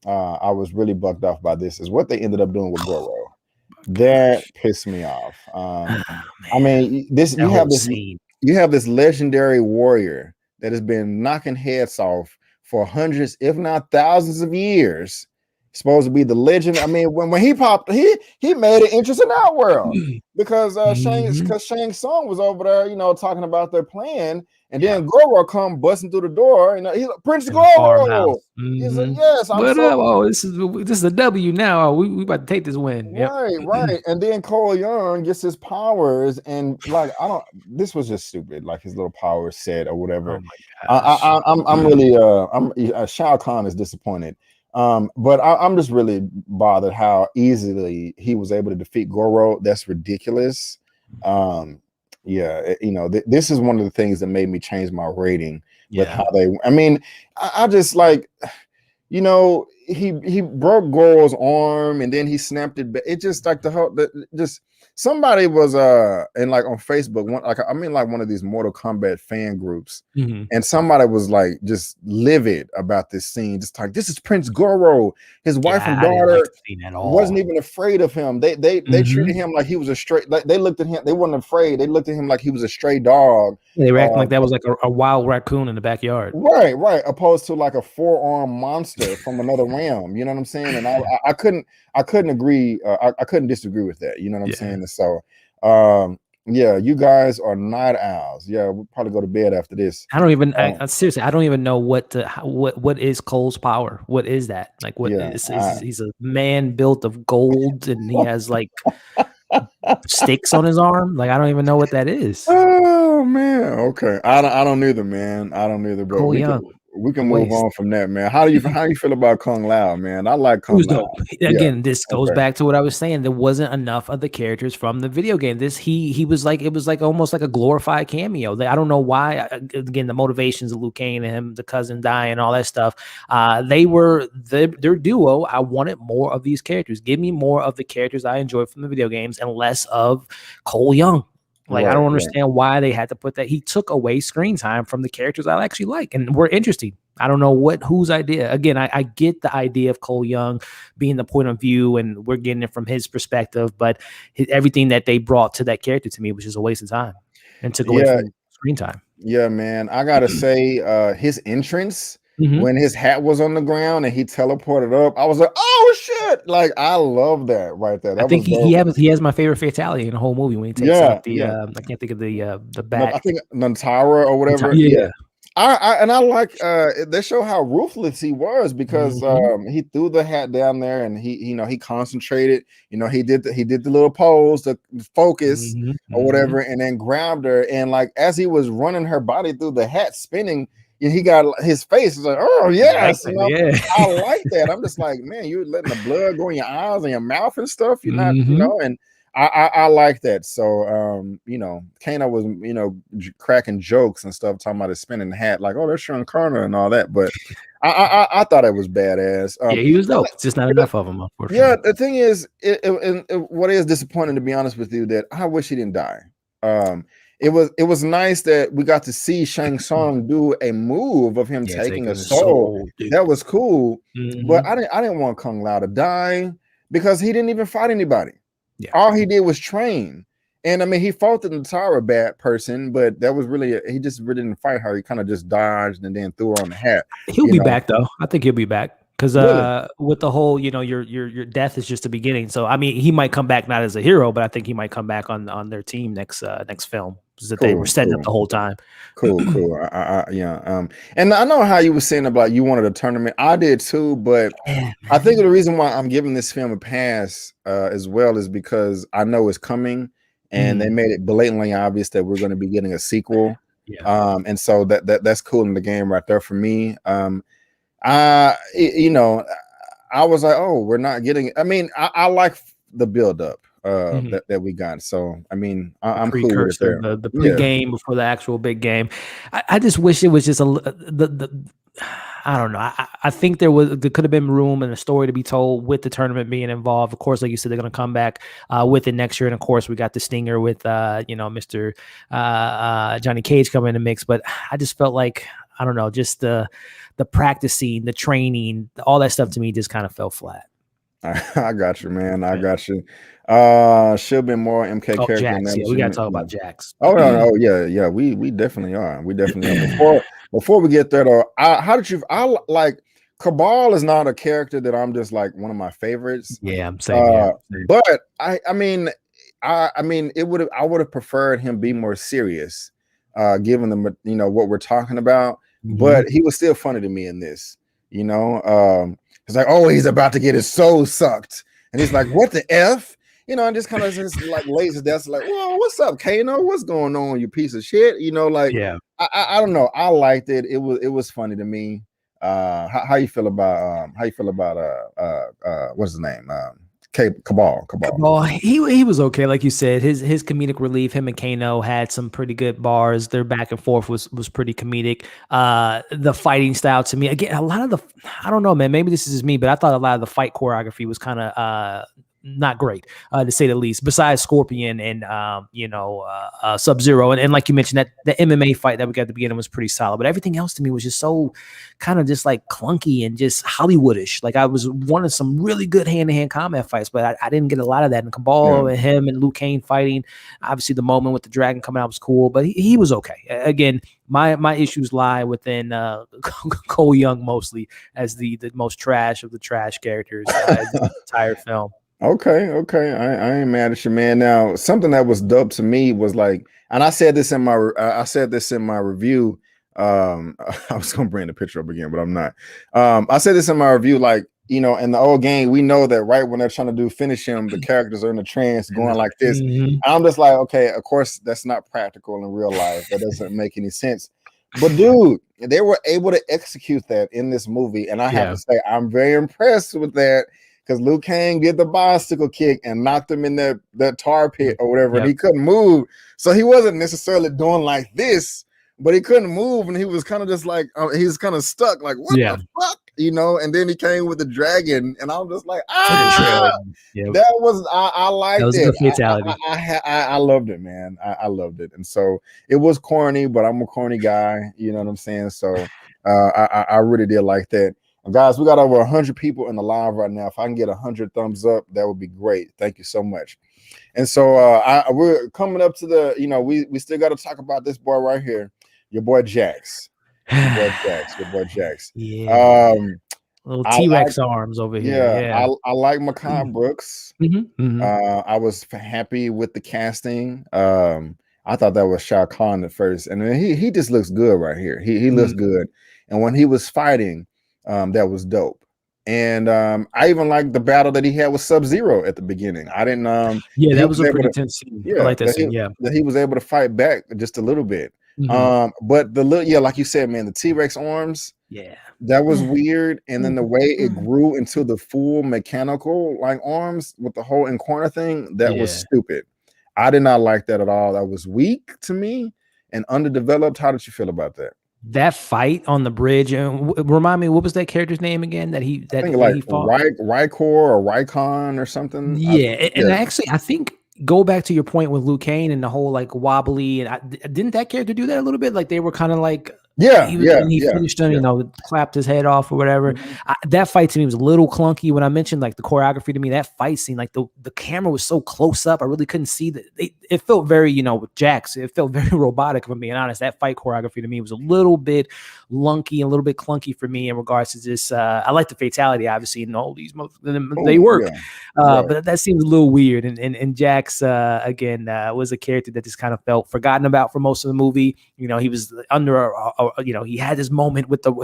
I was really bugged off by this is what they ended up doing with Goro. That pissed me off. I mean, you have this legendary warrior that has been knocking heads off for hundreds, if not thousands of years, supposed to be the legend. I mean, when he popped, he made an interest in our world because Shang Tsung was over there, talking about their plan, and then Goro come busting through the door, he's like, Prince Goro. He's like, yes, I'm this is a W now. We about to take this win. Right. And then Cole Young gets his powers, and like this was just stupid, like his little power set or whatever. Oh my gosh. I'm really Shao Kahn is disappointed. But I'm just really bothered how easily he was able to defeat Goro. That's ridiculous. This is one of the things that made me change my rating with how I just like, he broke Goro's arm and then he snapped it. It just like somebody was in like on Facebook, one of these Mortal Kombat fan groups, and somebody was like just livid about this scene, just like, this is Prince Goro. His wife and daughter wasn't even afraid of him. They treated him like he was a stray. Like they looked at him, they weren't afraid. They looked at him like he was a stray dog. They were acting like that was like a wild raccoon in the backyard. Right. Opposed to like a 4-armed monster from another realm. You know what I'm saying? And I couldn't agree. I couldn't disagree with that. You know what I'm saying? And so, you guys are night owls. Yeah, we'll probably go to bed after this. I don't even. Seriously, I don't even know what is Cole's power. What is that? Like, what is he's a man built of gold, and he has like sticks on his arm. Like, I don't even know what that is. Oh man. Okay. I don't either, man. I don't either. But we can move on from that, man. How do you feel about Kung Lao, man? I like Kung Lao. Again, this goes back to what I was saying. There wasn't enough of the characters from the video game. He was like, it was like almost like a glorified cameo. I don't know why. Again, the motivations of Liu Kang and him, the cousin dying, all that stuff. They were their duo. I wanted more of these characters. Give me more of the characters I enjoyed from the video games and less of Cole Young. Like, I don't understand why they had to put that. He took away screen time from the characters I actually like and were interesting. I don't know whose idea. Again, I get the idea of Cole Young being the point of view, and we're getting it from his perspective. But everything that they brought to that character to me was just a waste of time and took away from screen time. Yeah, man. I gotta say, his entrance when his hat was on the ground and he teleported up, I was like, oh shit! Like, I love that right there. I think he has my favorite fatality in the whole movie when he takes out the I can't think of the back. I think Nantara or whatever. I like they show how ruthless he was because he threw the hat down there and he concentrated. He did the little pose, the focus or whatever, and then grabbed her, and like as he was running her body through the hat spinning, he got his face is like, oh yes, I like that. I'm just like, man, you're letting the blood go in your eyes and your mouth and stuff. You're not, and I like that. So Kano was cracking jokes and stuff, talking about his spinning hat, like, oh, that's Sean Carter and all that. But I thought it was badass. He was dope. It's just not enough of him, unfortunately. Yeah, the thing is, what is disappointing, to be honest with you, that I wish he didn't die. It was nice that we got to see Shang Tsung do a move of him taking a soul. That was cool. But I didn't want Kung Lao to die because he didn't even fight anybody. Yeah. All he did was train. And I mean, he fought the Natara bad person, but that was really, he just really didn't fight her. He kind of just dodged and then threw her on the hat. He'll be back though. I think he'll be back. Because with the whole, your death is just the beginning. So I mean, he might come back not as a hero, but I think he might come back on their team next film that they were setting up the whole time. Cool. And I know how you were saying about you wanted a tournament. I did too, but I think the reason why I'm giving this film a pass as well is because I know it's coming, and they made it blatantly obvious that we're going to be getting a sequel. And so that's cool in the game right there for me. I was like, oh, we're not getting it. I mean, I like the build up that we got. So I mean, I'm cool with it. The pre-game before the actual big game. I just wish it was just I don't know. I think there could have been room and a story to be told with the tournament being involved. Of course, like you said, they're going to come back with it next year. And of course, we got the stinger with Mr. Johnny Cage coming in the mix. But I just felt like, I don't know, just the practicing, the training, all that stuff to me just kind of fell flat. I got you, man. I got you. Should be more MK character. Jax, we gotta talk about Jax. Oh yeah. We definitely are. We definitely are. Before we get there though, how did you? I like Cabal is not a character that I'm just like one of my favorites. Yeah, I'm saying. Yeah, but I mean, I would have preferred him be more serious, given the what we're talking about. But he was still funny to me in this. It's like, oh, he's about to get his soul sucked, and he's like, what the F? And just kind of just like lays his desk like, well, what's up, Kano? What's going on, you piece of shit? yeah. I don't know. I liked it. It was funny to me. How you feel about what's his name? Cabal. He was okay, like you said. His comedic relief. Him and Kano had some pretty good bars. Their back and forth was pretty comedic. The fighting style to me, again, a lot of the, I don't know, man. Maybe this is just me, but I thought a lot of the fight choreography was kind of not great, to say the least. Besides Scorpion and Sub-Zero, and like you mentioned, that the MMA fight that we got at the beginning was pretty solid. But everything else to me was just so kind of just like clunky and just Hollywoodish. Like I was wanting some really good hand-to-hand combat fights, but I didn't get a lot of that. And Cabal and him and Liu Kang fighting, obviously the moment with the dragon coming out was cool, but he was okay. Again, my issues lie within Cole Young mostly as the most trash of the trash characters in the entire film. Okay. I ain't mad at you, man. Now, something that was dope to me was like, and I said this in my review. I was gonna bring the picture up again, but I'm not. I said this in my review, like, in the old game, we know that right when they're trying to finish him, the characters are in a trance going like this. I'm just like, okay, of course that's not practical in real life. That doesn't make any sense. But dude, they were able to execute that in this movie, and I have to say I'm very impressed with that. Because Liu Kang did the bicycle kick and knocked him in that tar pit or whatever, and he couldn't move. So he wasn't necessarily doing like this, but he couldn't move, and he was kind of just like he was kind of stuck, like what the fuck, And then he came with the dragon, and I'm just like, that was I liked it. That was a fatality. I loved it, man. I loved it, and so it was corny, but I'm a corny guy, you know what I'm saying? So I really did like that. And guys, we got over 100 people in the live right now. If I can get 100 thumbs up, that would be great. Thank you so much. And so we're coming up to the, we still got to talk about this boy right here, your boy Jax. Your boy Jax. Yeah. Little T-Rex arms over here. Yeah. I like Makai Brooks. I was happy with the casting. I thought that was Shao Kahn at first, and then he just looks good right here. He looks good, and when he was fighting. That was dope. And I even liked the battle that he had with Sub-Zero at the beginning. I didn't that was a pretty intense scene. I like that scene, that he was able to fight back just a little bit. But like you said, man, the T-Rex arms, that was weird. And then the way it grew into the full mechanical like arms with the whole in corner thing, that was stupid. I did not like that at all. That was weak to me and underdeveloped. How did you feel about that? That fight on the bridge, and remind me, what was that character's name again? That he fought? Rykor or Rykon or something. And actually, I think go back to your point with Liu Kang and the whole like wobbly, and didn't that character do that a little bit? Like they were kind of like. He finished him, clapped his head off or whatever. That fight to me was a little clunky. When I mentioned like the choreography to me, that fight scene, like the camera was so close up, I really couldn't see that. It felt very, with Jax, it felt very robotic, if I'm being honest. That fight choreography to me was a little bit lunky and a little bit clunky for me in regards to this. I like the fatality, obviously, and all these they work. But that seems a little weird. And Jax, again, was a character that just kind of felt forgotten about for most of the movie. He was under he had this moment with the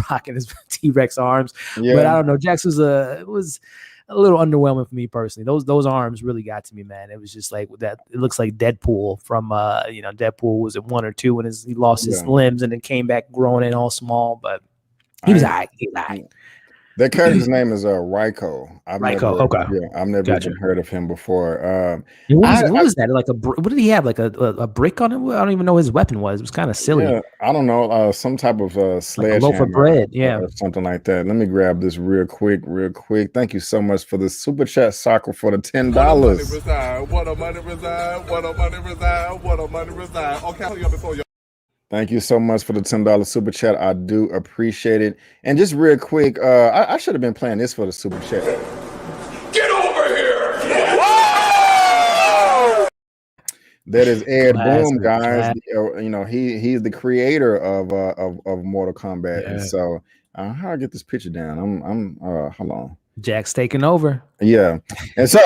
Rock and his T-Rex arms, but I don't know. Jax was a little underwhelming for me personally. Those arms really got to me, man. It was just like that. It looks like Deadpool from Deadpool was at 1 or 2 when he lost his limbs and then came back growing in all small, but he was all right. That character's name is Ryko. I've never Gotcha. even heard of him before. What was that? Like what did he have? Like a brick on him? I don't even know what his weapon was. It was kind of silly. Yeah, I don't know. Some type of sledgehammer, like a loaf of bread. Or something like that. Let me grab this real quick. Thank you so much for the super chat, Soccer, for the $10. What a money reside. What a money reside. What a money reside. Okay, before you. Thank you so much for the $10 super chat. I do appreciate it. And just real quick, I should have been playing this for the super chat. Get over here! That is Ed Boon, Classic, guys. classic. You know, he's the creator of Mortal Kombat. And Yeah. so how do I get this picture down? I'm hold on. Jack's taking over. Yeah. And so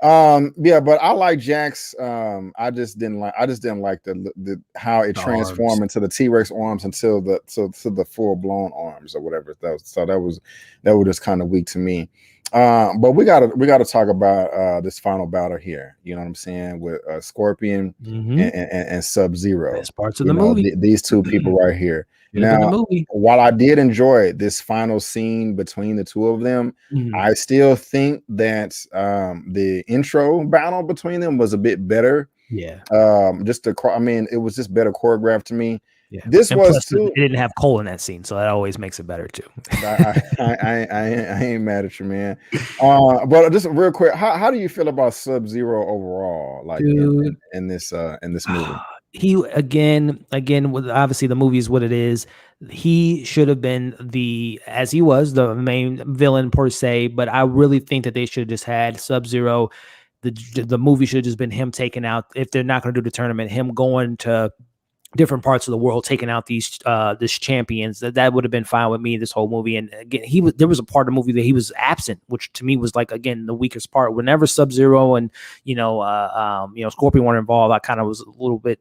yeah, but I like Jax. I just didn't like the how it The transformed arms. into the T-Rex arms until the full-blown arms or whatever. That was just kind of weak to me. But we gotta talk about this final battle here. You know what I'm saying, with Scorpion and Sub-Zero. Best parts of the movie. These two people right here. Should have been the Now, movie. while I did enjoy this final scene between the two of them, I still think that the intro battle between them was a bit better. Yeah. It was just better choreographed to me. Yeah. This and was plus, too. It didn't have Cole in that scene, so that always makes it better too. I ain't mad at you, man. But just real quick, how do you feel about Sub-Zero overall, like in this movie? He again with obviously the movie is what it is. He should have been as he was the main villain per se, but I really think that they should have just had Sub-Zero. The movie should have just been him taking out, if they're not going to do the tournament, him going to different parts of the world, taking out these champions. That would have been fine with me, this whole movie. And again, there was a part of the movie that he was absent, which to me was like, again, the weakest part. Whenever Sub-Zero and Scorpion weren't involved, I kind of was a little bit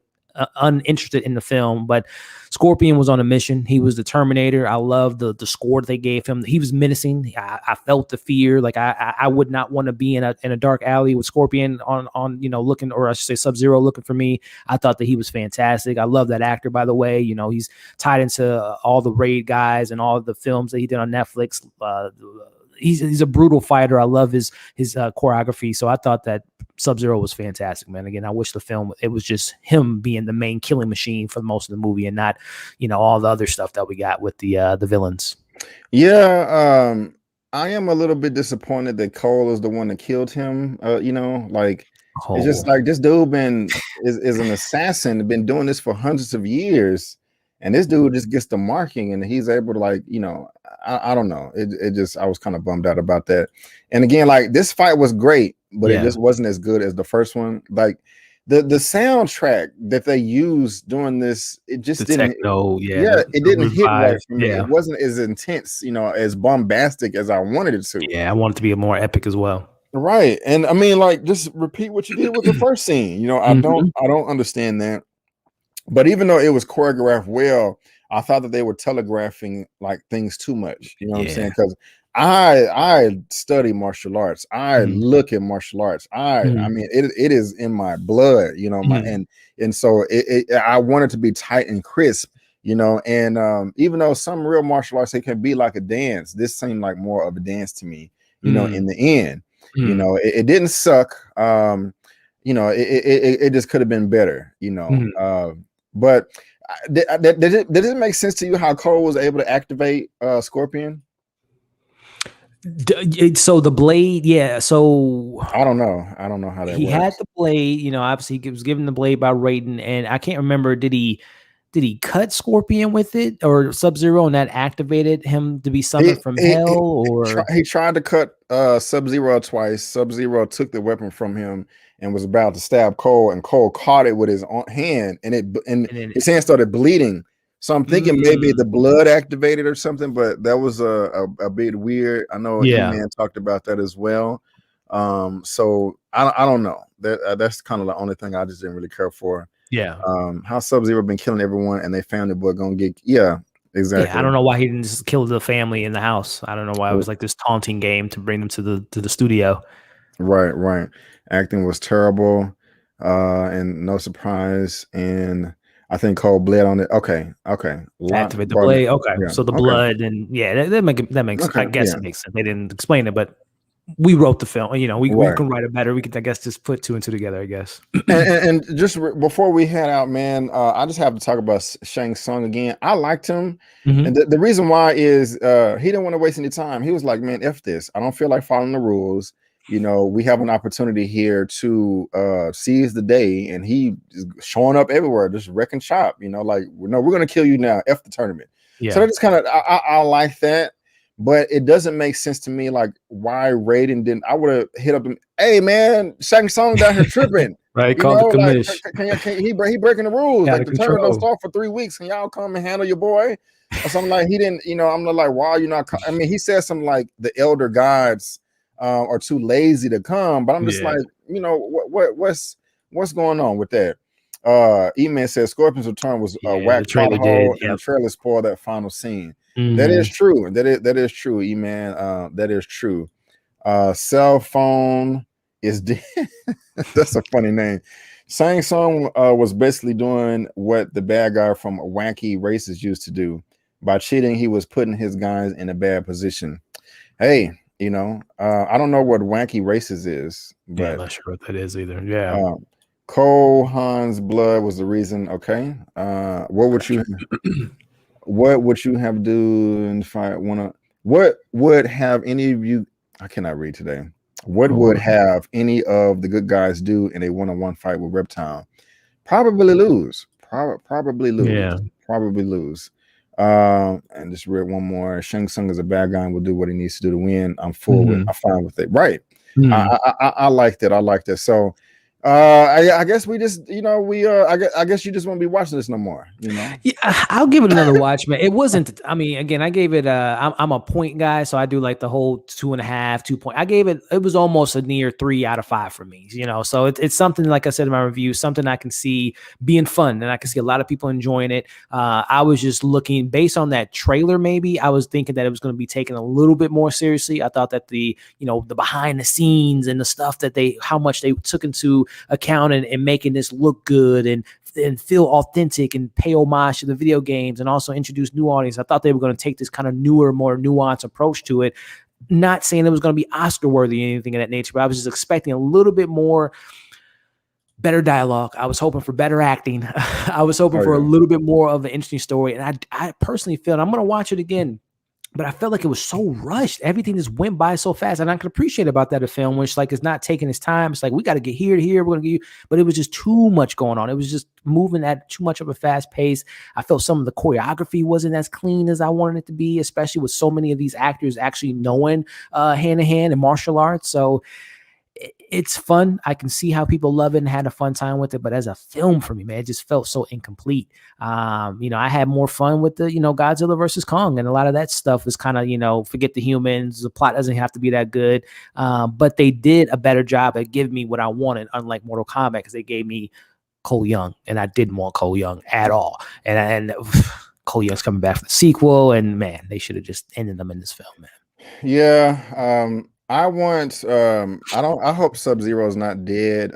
uninterested in the film. But Scorpion was on a mission. He was the Terminator. I love the score that they gave him. He was menacing. I felt the fear. Like I would not want to be in a dark alley with Scorpion on looking, or I should say Sub-Zero looking for me. I thought that he was fantastic. I love that actor, by the way. He's tied into all the Raid guys and all the films that he did on Netflix. He's a brutal fighter. I love his choreography. So I thought that Sub-Zero was fantastic, man. Again, I wish the film, it was just him being the main killing machine for most of the movie, and not, all the other stuff that we got with the villains. Yeah, I am a little bit disappointed that Cole is the one that killed him. It's just like this dude is an assassin, been doing this for hundreds of years, and this dude just gets the marking, and he's able to I don't know. It just, I was kind of bummed out about that. And again, this fight was great, but it just wasn't as good as the first one. Like the soundtrack that they used during this, it just didn't. It didn't hit right for me. It wasn't as intense, as bombastic as I wanted it to. Yeah, I want it to be more epic as well. Right, and I mean, just repeat what you did with the first scene. I don't understand that. But even though it was choreographed well, I thought that they were telegraphing things too much. You know what I'm saying? Because I study martial arts. I look at martial arts. I mean, it is in my blood. And so I want it to be tight and crisp. And even though some real martial arts, it can be like a dance, this seemed like more of a dance to me. In the end, it didn't suck. It just could have been better. But did it make sense to you how Cole was able to activate Scorpion? So the blade, so I don't know how that he works. had the blade, obviously he was given the blade by Raiden, and I can't remember, did he cut Scorpion with it, or Sub-Zero, and that activated him to be summoned from hell? Or he tried to cut Sub-Zero twice. Sub-Zero took the weapon from him and was about to stab Cole, and Cole caught it with his hand, and his hand started bleeding. So I'm thinking maybe the blood activated or something, but that was a bit weird. I know Eman talked about that as well. So I don't know. That's kind of the only thing I just didn't really care for. Yeah. How Sub-Zero been killing everyone, and they found the boy gonna get exactly. Yeah, I don't know why he didn't just kill the family in the house. I don't know why it was like this taunting game to bring them to the studio. Right. Acting was terrible, and no surprise. And I think Cole bled on it. Okay. Activate the blade. Okay, so the blood, and that makes. Okay, I guess it makes sense. They didn't explain it, but we wrote the film. We can write it better. We could, I guess, just put two and two together, I guess. and just before we head out, man, I just have to talk about Shang Tsung again. I liked him, and the reason why is he didn't want to waste any time. He was like, man, F this. I don't feel like following the rules. We have an opportunity here to seize the day, and he is showing up everywhere, just wrecking shop. No, we're gonna kill you now. F the tournament. Yeah. So that just kind of I like that. but it doesn't make sense to me. Like why Raiden didn't? I would have hit up him. Hey man, Shang Tsung down here tripping. Right, You call know, the like commish. he breaking the rules. Out Like of the tournament don't control. start for 3 weeks. Can y'all come and handle your boy? Or something like he didn't. You know, I'm not like, why are you not? I mean, he said something like the elder gods are too lazy to come. But I'm just like, you know, what's going on with that? Eman says Scorpion's return was a whack plot hole, and the trailer spoiled that final scene. That is true. That is true, Eman. That is true. Cell phone is dead. That's a funny name. Shang Tsung was basically doing what the bad guy from Wacky Races used to do. By cheating, he was putting his guys in a bad position. Hey, you know, I don't know what Wacky Races is, but I'm not sure what that is either. Yeah. Cole Han's blood was the reason. Okay. What would you have do if I wanna? What would have any of you? I cannot read today. What would have any of the good guys do in a one-on-one fight with Reptile? Probably lose. Probably lose. Yeah. Probably lose. And just read one more. Shang Tsung is a bad guy and will do what he needs to do to win. I'm fine with it. Right. I like that. I like that. So I guess we just, you know, I guess you just won't be watching this no more, you know. Yeah, I'll give it another watch, man. It wasn't, I mean, again, I gave it I'm a point guy, so I do like the whole 2.5, 2 point. I gave it was almost a near 3 out of 5 for me, you know. So it's something, like I said in my review, something I can see being fun, and I can see a lot of people enjoying it. I was just looking based on that trailer, maybe I was thinking that it was going to be taken a little bit more seriously. I thought that the behind the scenes and the stuff that how much they took into account and making this look good and feel authentic and pay homage to the video games and also introduce new audience. I thought they were going to take this kind of newer, more nuanced approach to it. Not saying it was going to be Oscar worthy or anything of that nature, but I was just expecting a little bit more better dialogue. I was hoping for better acting. I was hoping for a little bit more of an interesting story. And I personally feel, I'm going to watch it again, but I felt like it was so rushed. Everything just went by so fast. And I can appreciate about that a film, which like is not taking its time. It's like, we got to get here to here. We're going to get you. But it was just too much going on. It was just moving at too much of a fast pace. I felt some of the choreography wasn't as clean as I wanted it to be, especially with so many of these actors actually knowing hand to hand and martial arts. So it's fun. I can see how people love it and had a fun time with it, but as a film for me, man, it just felt so incomplete. I had more fun with the, Godzilla versus Kong, and a lot of that stuff was kind of, forget the humans. The plot doesn't have to be that good. But they did a better job at giving me what I wanted, unlike Mortal Kombat, because they gave me Cole Young, and I didn't want Cole Young at all. And Cole Young's coming back for the sequel, and man, they should have just ended them in this film, man. Yeah. I hope Sub-Zero is not dead.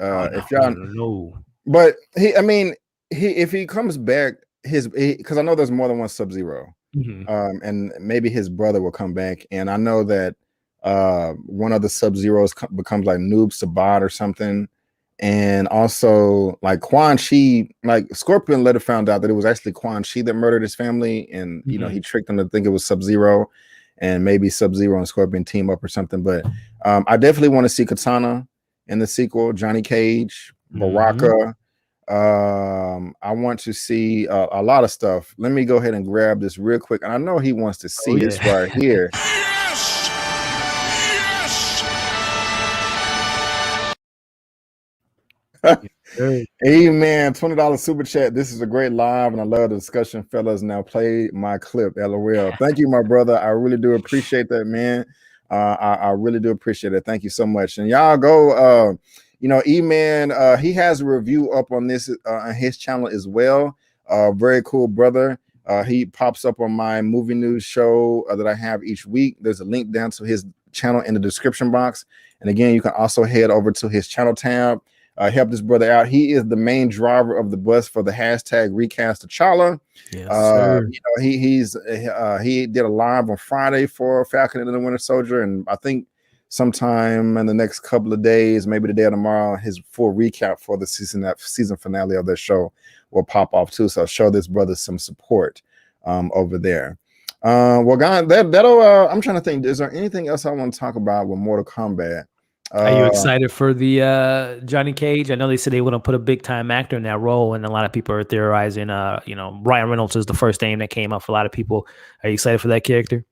But if he comes back, because I know there's more than one Sub-Zero, and maybe his brother will come back. And I know that one of the Sub-Zeros becomes like Noob Sabat or something. And also like Quan Chi, like Scorpion later found out that it was actually Quan Chi that murdered his family, and he tricked them to think it was Sub-Zero. And maybe Sub-Zero and Scorpion team up or something. But I definitely want to see Katana in the sequel, Johnny Cage, Baraka. I want to see a lot of stuff. Let me go ahead and grab this real quick. And I know he wants to see this right here. Amen. $20 super chat. This is a great live, and I love the discussion, fellas. Now play my clip. LOL. Thank you, my brother. I really do appreciate that, man. I really do appreciate it. Thank you so much. And y'all go. Eman. He has a review up on this on his channel as well. Very cool, brother. He pops up on my movie news show that I have each week. There's a link down to his channel in the description box. And again, you can also head over to his channel tab. Help this brother out. He is the main driver of the bus for the hashtag recast T'Challa. Yes, sir. He did a live on Friday for Falcon and the Winter Soldier, and I think sometime in the next couple of days, maybe the day or tomorrow, his full recap for the season finale of their show will pop off too. So show this brother some support over there. Well, God, that'll. I'm trying to think. Is there anything else I want to talk about with Mortal Kombat? Are you excited for the Johnny Cage? I know they said they want to put a big time actor in that role, and a lot of people are theorizing. Ryan Reynolds is the first name that came up for a lot of people. Are you excited for that character?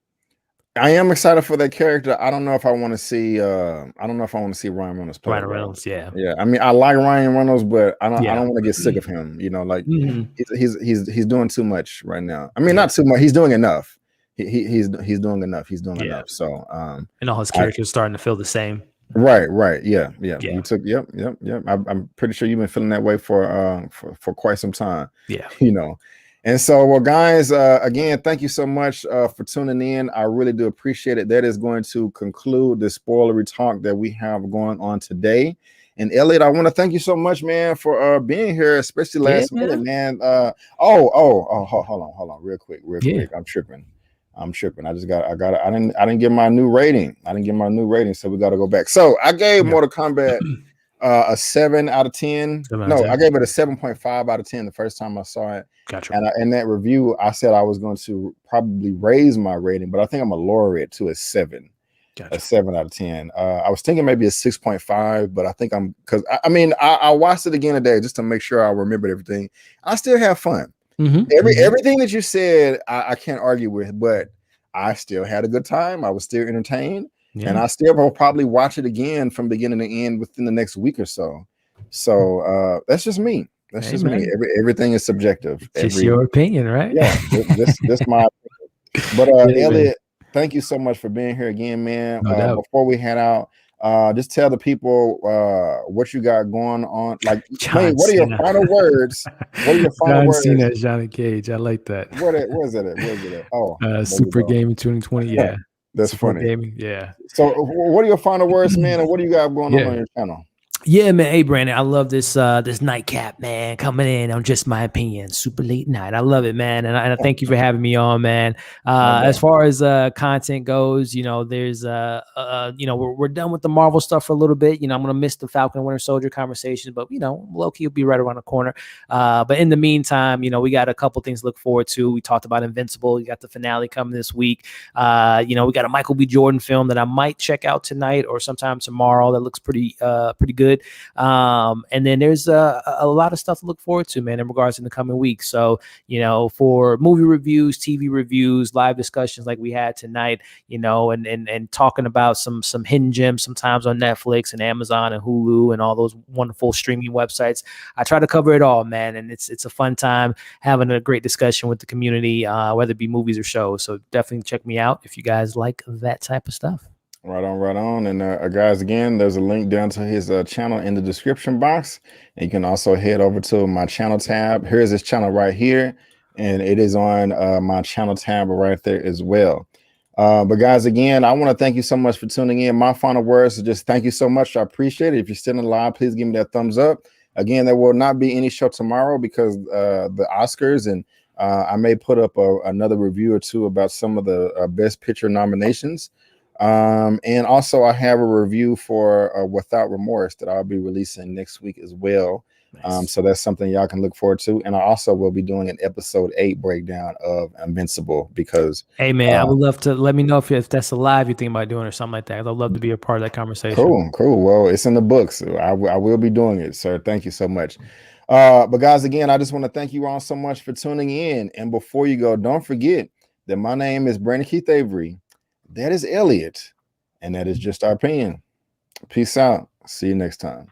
I am excited for that character. I don't know if I want to see. I don't know if I want to see Ryan Reynolds play. Ryan Reynolds, yeah. Yeah. I mean, I like Ryan Reynolds, but I don't. Yeah. I don't want to get sick of him. You know, like Mhm. he's doing too much right now. I mean, Yeah. not too much. He's doing enough. He's doing enough. He's doing Yeah. enough. So And all his characters starting to feel the same. right. Yeah. Yeah. You took. Yep. I'm pretty sure you've been feeling that way for quite some time. Yeah. You know. And so, well, guys, again, thank you so much for tuning in. I really do appreciate it. That is going to conclude the spoilery talk that we have going on today. And Elliot, I want to thank you so much, man, for being here, especially last minute, man. Hold on, real quick. I'm tripping. I didn't get my new rating. So we got to go back. So I gave Mortal Kombat a 7 out of 10. No, I gave it a 7.5 out of 10 the first time I saw it. Gotcha. And in that review, I said I was going to probably raise my rating, but I think I'm gonna lower it to a 7. Gotcha. A 7 out of 10. I was thinking maybe a 6.5, but I think because I watched it again today just to make sure I remembered everything. I still have fun. Everything that you said, I can't argue with, but I still had a good time. I was still entertained. Yeah. And I still will probably watch it again from beginning to end within the next week or so. So that's just me. That's just me. Everything is subjective. It's just your opinion, right? Yeah, this my opinion. But Elliot, thank you so much for being here again, man. Before we head out, just tell the people what you got going on. Like, what are your final words? What are your final words? John Cena, Johnny Cage. I like that. Where's it at? Oh, Super Gaming 2020. Yeah. That's Super funny. Gaming, yeah. So what are your final words, man? And what do you got going on your channel? Yeah, man. Hey, Brandon, I love this this nightcap, man, coming in on Just My Opinion. Super late night. I love it, man. And I thank you for having me on, man. As far as content goes, there's we're done with the Marvel stuff for a little bit. I'm gonna miss the Falcon and Winter Soldier conversations, but low-key will be right around the corner. But in the meantime, we got a couple things to look forward to. We talked about Invincible. We got the finale coming this week. We got a Michael B. Jordan film that I might check out tonight or sometime tomorrow. That looks pretty good. And then there's a lot of stuff to look forward to, man, in regards to the coming weeks. So, for movie reviews, TV reviews, live discussions like we had tonight, and talking about some hidden gems sometimes on Netflix and Amazon and Hulu and all those wonderful streaming websites. I try to cover it all, man. And it's a fun time having a great discussion with the community, whether it be movies or shows. So definitely check me out if you guys like that type of stuff. Right on. And guys, again, there's a link down to his channel in the description box. And you can also head over to my channel tab. Here's his channel right here. And it is on my channel tab right there as well. But guys, again, I want to thank you so much for tuning in. My final words are just thank you so much. I appreciate it. If you're still alive, please give me that thumbs up. Again, there will not be any show tomorrow because the Oscars, and I may put up another review or two about some of the Best Picture nominations. And also I have a review for Without Remorse that I'll be releasing next week as well. Nice. So that's something y'all can look forward to. And I also will be doing an episode 8 breakdown of Invincible because hey man, I would love to let me know if that's a live you think about doing or something like that. I'd love to be a part of that conversation. Cool. Well, it's in the books. So I will be doing it, sir. Thank you so much. But guys, again, I just want to thank you all so much for tuning in. And before you go, don't forget that my name is Brandon Keith Avery. That is Elliot, and that is Just Our Opinion. Peace out. See you next time.